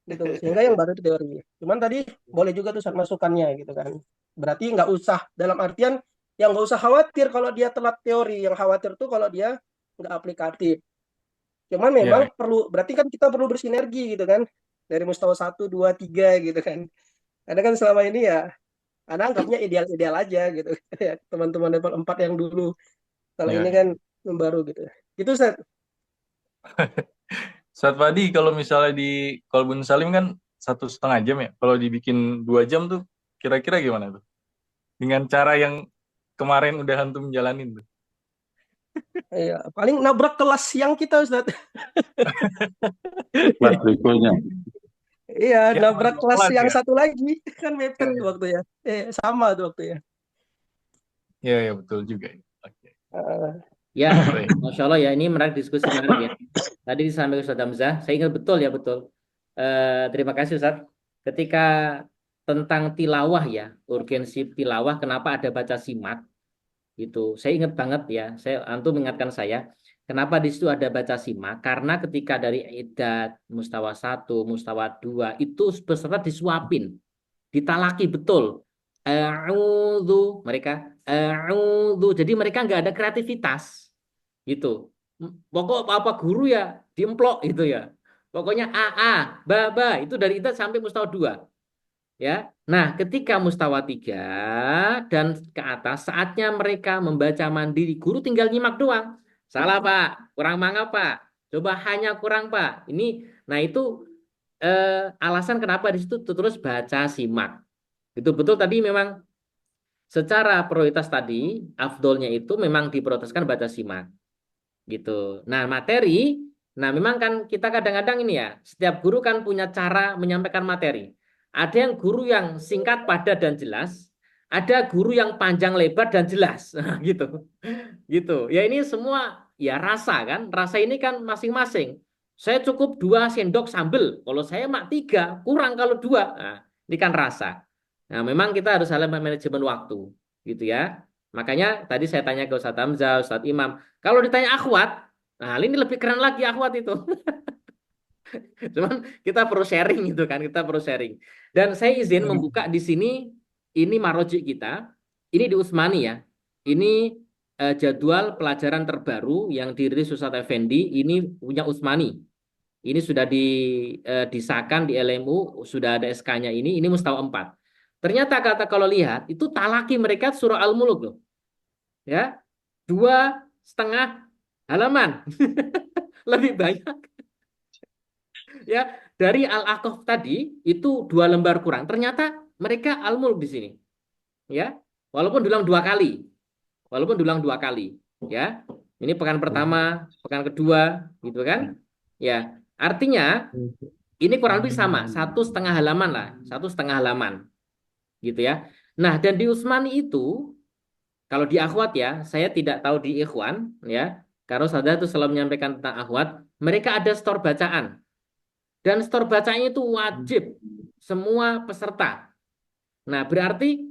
gitu. Sehingga yang baru itu teori. Cuman tadi boleh juga tuh masukannya gitu kan. Berarti nggak usah, dalam artian yang nggak usah khawatir kalau dia telat teori. Yang khawatir tuh kalau dia nggak aplikatif. Cuman memang Ya, perlu, berarti kan kita perlu bersinergi gitu kan. Dari mustawa 1, 2, 3 gitu kan. Karena kan selama ini ya anak anggapnya ideal-ideal aja gitu. Ya, teman-teman level 4 yang dulu. Kalau ya, ini ya. kan yang baru gitu. Gitu Ustaz. Saat Fadi kalau misalnya di Kolbun Salim kan 1,5 jam ya. Kalau dibikin 2 jam tuh kira-kira gimana tuh? Dengan cara yang kemarin udah antum jalanin tuh. Iya, paling nabrak kelas siang kita Ustaz. Kelas berikutnya. Iya, Ya, nabrak dua kelas kelas yang ya. satu lagi. Kan mepet tuh Ya, waktunya. Sama tuh waktunya. ya, ya, betul juga. Oke. Eh, Ya, Baik. Masya Allah ya, ini menarik, diskusi menarik ya. Tadi disampaikan Ustaz Hamzah, saya ingat betul ya, betul. Terima kasih Ustaz. Ketika tentang tilawah ya, urgensi tilawah, kenapa ada baca simak, gitu. Saya ingat banget ya, antum mengingatkan saya, kenapa di situ ada baca simak, karena ketika dari idat, mustawa 1, mustawa 2, itu peserta disuapin, ditalaki betul. A'udzu, mereka, a'udzu. Jadi mereka nggak ada kreativitas gitu. Pokok apa guru ya diemplok gitu ya. Pokoknya AA, ba itu dari itu sampai mustawa 2 ya. Nah, ketika mustawa 3 dan ke atas saatnya mereka membaca mandiri. Guru tinggal nyimak doang. Salah, Pak. Kurang manga, Pak. Coba hanya kurang, Pak. Ini nah itu alasan kenapa di situ terus baca simak. Itu betul tadi memang secara prioritas tadi afdolnya itu memang diprioritaskan baca simak gitu. Nah, materi, nah memang kan kita kadang-kadang ini ya, setiap guru kan punya cara menyampaikan materi. Ada yang guru yang singkat, padat dan jelas, ada guru yang panjang lebar dan jelas, Nah, gitu. Gitu. Ya ini semua ya rasa kan, rasa ini kan masing-masing. Saya cukup 2 sendok sambel, kalau saya mak 3, kurang kalau 2. Nah, ini kan rasa. Nah, memang kita harus saling manajemen waktu, gitu ya. Makanya tadi saya tanya ke Ustadz Hamzah, Ustadz Imam, kalau ditanya akhwat, nah ini lebih keren lagi akhwat itu. Cuman kita perlu sharing gitu kan, kita perlu sharing. Dan saya izin membuka di sini, ini marojik kita, ini di Utsmani ya. Ini jadwal pelajaran terbaru yang dirilis Ustadz Effendi, ini punya Utsmani. Ini sudah disahkan di LMU, sudah ada SK-nya ini mustawa 4. Ternyata kata kalau lihat, itu talaki mereka surah Al-Muluk loh. Ya, 2,5 halaman. Lebih banyak ya dari Al-Aqaf tadi itu 2 lembar kurang. Ternyata mereka Al-Mulk di sini, ya. Walaupun diulang 2 kali, ya. Ini pekan pertama, pekan kedua, gitu kan? Ya, artinya ini kurang lebih sama, 1,5 halaman lah, 1,5 halaman, gitu ya. Nah, dan di Utsmani itu, kalau di akhwat ya, saya tidak tahu di ikhwan, ya. Karena saya itu selalu menyampaikan tentang akhwat, mereka ada store bacaan. Dan store bacanya itu wajib semua peserta. Nah, berarti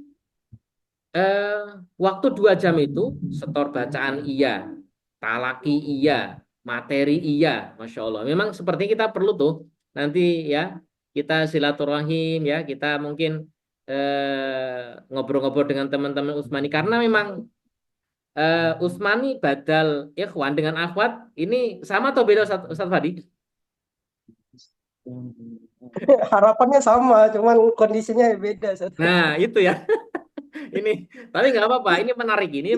eh, waktu 2 jam itu store bacaan iya, talaki iya, materi iya, Masya Allah. Memang seperti kita perlu tuh nanti ya, kita silaturahim ya, kita mungkin ngobrol-ngobrol dengan teman-teman Utsmani. Karena memang Utsmani badal ikhwan dengan akhwat, ini sama atau beda Ustaz Fadi? harapannya sama, cuman kondisinya beda Ustaz. Nah, itu ya. Ini, tapi nggak apa-apa. Ini menarik, ini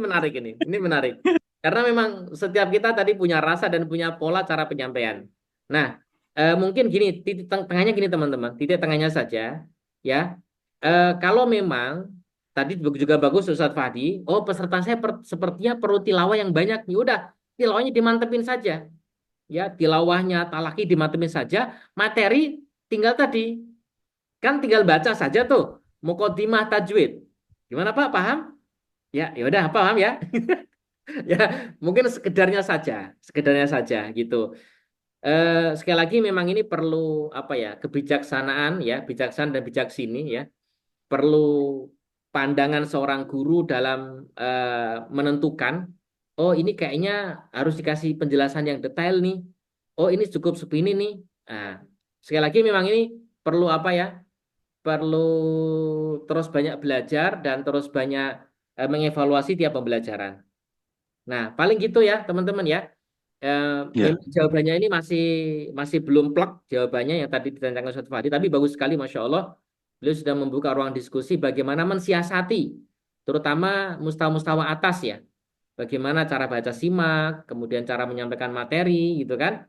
menarik. Karena memang setiap kita tadi punya rasa dan punya pola cara penyampaian. Nah, mungkin gini, titik tengahnya gini teman-teman, titik tengahnya saja, ya. Kalau memang tadi juga bagus Ustadz Fahdi, oh peserta saya sepertinya perlu tilawah yang banyak, ya udah tilawahnya dimantepin saja, ya tilawahnya talaki dimatemin saja, materi tinggal tadi kan tinggal baca saja tuh muqaddimah tajwid. Gimana Pak? Paham? Ya, ya udah paham ya. Ya, mungkin sekedarnya saja gitu. Sekali lagi memang ini perlu apa ya kebijaksanaan ya, bijaksana dan bijaksini ya. Perlu pandangan seorang guru dalam menentukan, oh ini kayaknya harus dikasih penjelasan yang detail nih. Oh ini cukup segini nih. Nah, sekali lagi memang ini perlu apa ya? Perlu terus banyak belajar dan terus banyak mengevaluasi tiap pembelajaran. Nah, paling gitu ya teman-teman ya. Ya. Memang jawabannya ini masih masih belum plek jawabannya yang tadi ditanyakan Ustaz Fahdi, tapi bagus sekali Masya Allah. Beliau sudah membuka ruang diskusi bagaimana mensiasati, terutama mustawa-mustawa atas ya. Bagaimana cara baca simak, kemudian cara menyampaikan materi, gitu kan.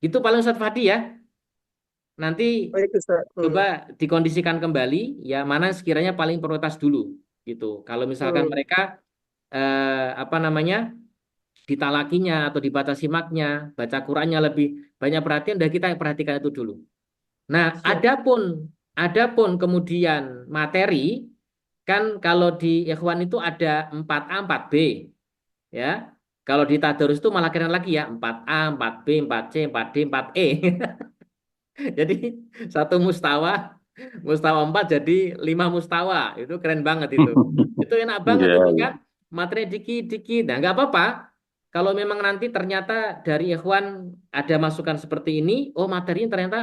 Itu paling Ustaz Fahdi ya. Nanti Baik, Ustaz. coba dikondisikan kembali, ya mana sekiranya paling prioritas dulu, gitu. Kalau misalkan Hmm, mereka, apa namanya, ditalakinya atau dibaca simaknya, baca Qurannya lebih banyak perhatian, dan kita perhatikan itu dulu. Nah, siap. adapun kemudian materi kan kalau di Ikhwan itu ada 4A, 4B ya. Kalau di Tadarus itu malah keren lagi ya, 4A, 4B, 4C, 4D, 4E. Jadi satu mustawa, mustawa 4 jadi 5 mustawa. Itu keren banget itu. Itu enak banget Ya, itu ya. kan. Materi dikit-dikit. Nah, nggak apa-apa. Kalau memang nanti ternyata dari Ikhwan ada masukan seperti ini, oh materinya ternyata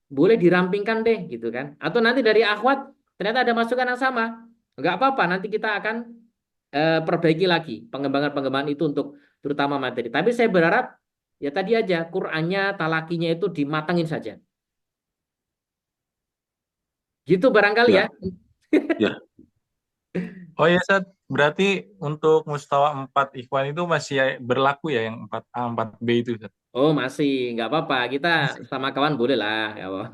boleh dirampingkan deh gitu kan. Atau nanti dari akhwat ternyata ada masukan yang sama. Nggak apa-apa, nanti kita akan perbaiki lagi pengembangan-pengembangan itu untuk terutama materi. Tapi saya berharap ya tadi aja Qur'annya, talakinya itu dimatangin saja. Gitu barangkali ya. Ya, ya. Oh ya, Sat. Berarti untuk mustawa 4 Ikhwan itu masih berlaku ya yang 4A, 4B itu, Sat? Oh masih, nggak apa-apa. Kita Masih. sama kawan boleh lah. Ya, Bang.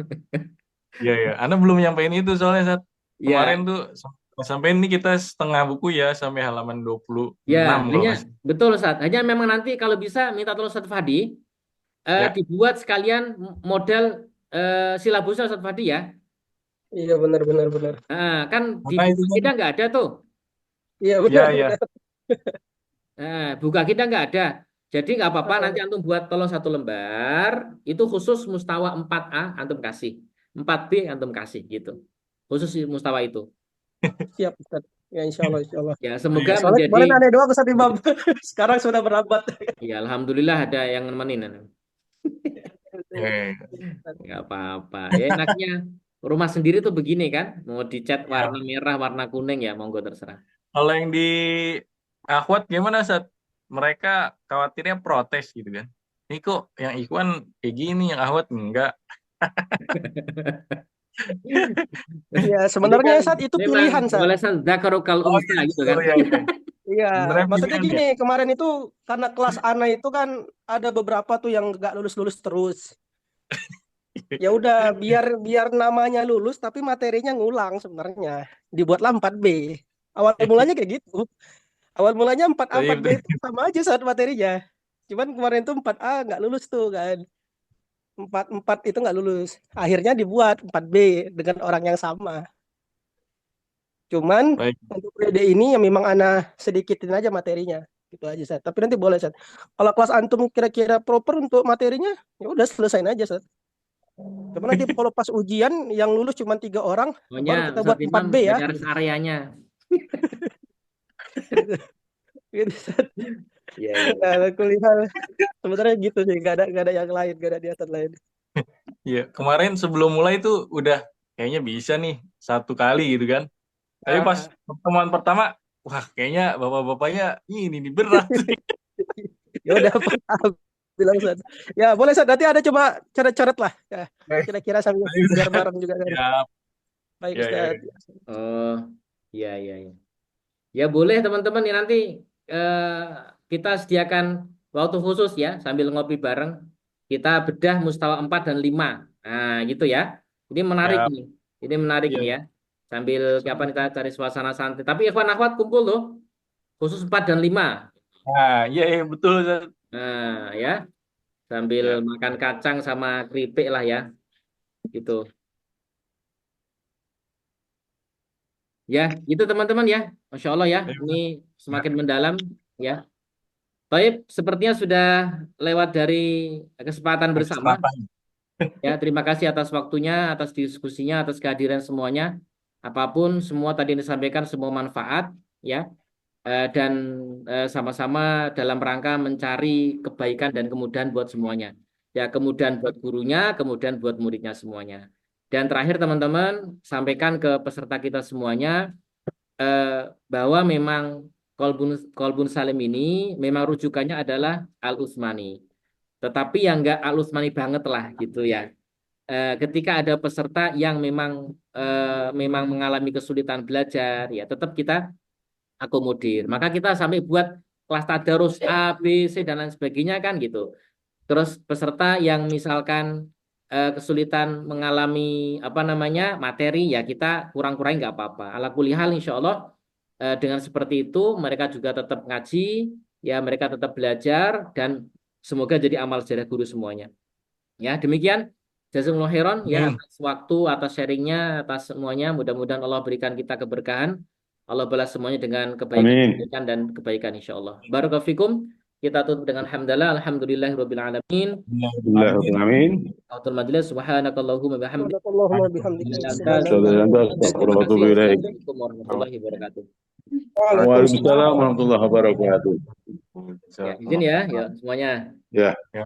Iya, iya. Anda belum nyampein itu soalnya, Sat. Kemarin Ya, tuh sampai ini kita setengah buku ya, sampai halaman 26 ya, kalau hanya nggak salah. betul Ustaz. Hanya memang nanti kalau bisa minta tolong Ustaz Fadi Ya, dibuat sekalian model silabusnya Ustaz Fadi ya. Iya, benar, benar, benar. Nah, kan di mana buku itu, kita Sat? nggak ada tuh. Iya, benar, Ya, ya. benar. Nah, buka kita nggak ada. Jadi nggak apa-apa nanti Ah, antum buat tolong satu lembar. Itu khusus mustawa 4A antum kasih. 4B antum kasih gitu. Khusus mustawa itu. siap, Ustaz. Ya, insya Allah, insya Allah. Ya, Oh, semoga iya. Soalnya menjadi kemarin aneh doang Ustaz Imam. Sekarang sudah berlambat. ya alhamdulillah ada yang nemenin. Ya, ya, ya. Nggak apa-apa. Ya enaknya rumah sendiri tuh begini kan. Mau dicat warna Ya. merah, warna kuning ya monggo terserah. Kalau yang di Akhwat gimana, Sat? Mereka khawatirnya protes gitu kan. Ini kok yang Ikhwan kayak gini, yang Akhwat enggak. Ya, Ini sebenarnya kan saat itu memang pilihan, Sat. walasan dzakarukal Oh unsa iya, gitu kan. sorry ya. Ya. Iya, Sebenarnya maksudnya pilihan gini, ya. kemarin itu karena kelas Ana itu kan ada beberapa tuh yang nggak lulus-lulus terus. Ya udah, biar biar namanya lulus tapi materinya ngulang sebenarnya. Dibuatlah 4B. Awal mulanya kayak gitu. Awal mulanya 4A Tapi 4B itu sama aja saat materinya. Cuman kemarin tuh 4A nggak lulus tuh kan. 4 itu nggak lulus. Akhirnya dibuat 4B dengan orang yang sama. Cuman baik. untuk periode ini yang memang Ana sedikitin aja materinya. Gitu aja, Sat. Tapi nanti boleh, Sat. Kalau kelas antum kira-kira proper untuk materinya, ya udah selesain aja, Sat. Cuma nanti kalau pas ujian yang lulus cuma 3 orang, Pokoknya baru kita buat Ustadz Imam 4B ya. banyak rest areanya. Gitu, Sat. Iya, iya. Nah, kuliah sebenarnya gitu sih, gak ada yang lain, gak ada niatan lain. Iya, kemarin sebelum mulai itu udah kayaknya bisa nih satu kali gitu kan. Tapi pas Ah, pertemuan pertama, wah kayaknya bapak-bapaknya ini berat. ya udah paham bilang, Sat. Ya boleh, Sat. Nanti ada coba coret-coret lah. Ya, kira-kira sambil biar bareng juga kan. Ya, Baik, ya, ya, Ustaz. ya. Oh, iya, iya, iya. Ya boleh teman-teman ya nanti eh, kita sediakan waktu khusus ya sambil ngopi bareng. Kita bedah mustawa 4 dan 5. Nah, gitu ya. Ini menarik Ya, nih. Ini menarik ya. nih ya. Sambil kapan kita cari suasana santai. Tapi Ikhwan Akhwat kumpul loh. Khusus 4 dan 5. Nah, iya, iya betul. Zat. Nah, ya. sambil Ya. makan kacang sama keripik lah ya, gitu. Ya, itu teman-teman ya, Masya Allah ya, Ayo, ini Ustaz. semakin mendalam ya. Baik, sepertinya sudah lewat dari kesempatan Habis bersama. makan. Ya, terima kasih atas waktunya, atas diskusinya, atas kehadiran semuanya. Apapun semua tadi yang disampaikan semua manfaat ya. Dan sama-sama dalam rangka mencari kebaikan dan kemudahan buat semuanya. Ya, kemudahan buat gurunya, kemudian buat muridnya semuanya. Dan terakhir teman-teman, sampaikan ke peserta kita semuanya eh, bahwa memang Kolbun Salim ini memang rujukannya adalah Al-Utsmani. Tetapi yang enggak Al-Utsmani banget lah gitu ya. Ketika ada peserta yang memang mengalami kesulitan belajar, ya tetap kita akomodir. Maka kita sampai buat kelas tadarus A, B, C dan lain sebagainya kan gitu. Terus peserta yang misalkan kesulitan mengalami apa namanya materi ya kita kurang-kurangi nggak apa-apa. Ala kulli hal insya Allah dengan seperti itu mereka juga tetap ngaji, ya mereka tetap belajar dan semoga jadi amal sejarah guru semuanya. Ya demikian. Jazakumullah khairan ya Amin. atas waktu, atas sharingnya, atas semuanya. Mudah-mudahan Allah berikan kita keberkahan. Allah balas semuanya dengan Amin. kebaikan dan kebaikan insya Allah. Barakallahu fikum. Kita tutup dengan hamdalah. Alhamdulillahirabbil alamin. Amin. Autul majlis subhanakallahumma bihamdik. Subhanakallahumma bihamdika Anta asyhadu an la ilaha illa Terima anta kasih. Waalaikumsalam Wassalamualaikum warahmatullahi wabarakatuh. Waalaikumsalam. warahmatullahi wabarakatuh. Ya, izin ya, ya semuanya. Ya. Ya.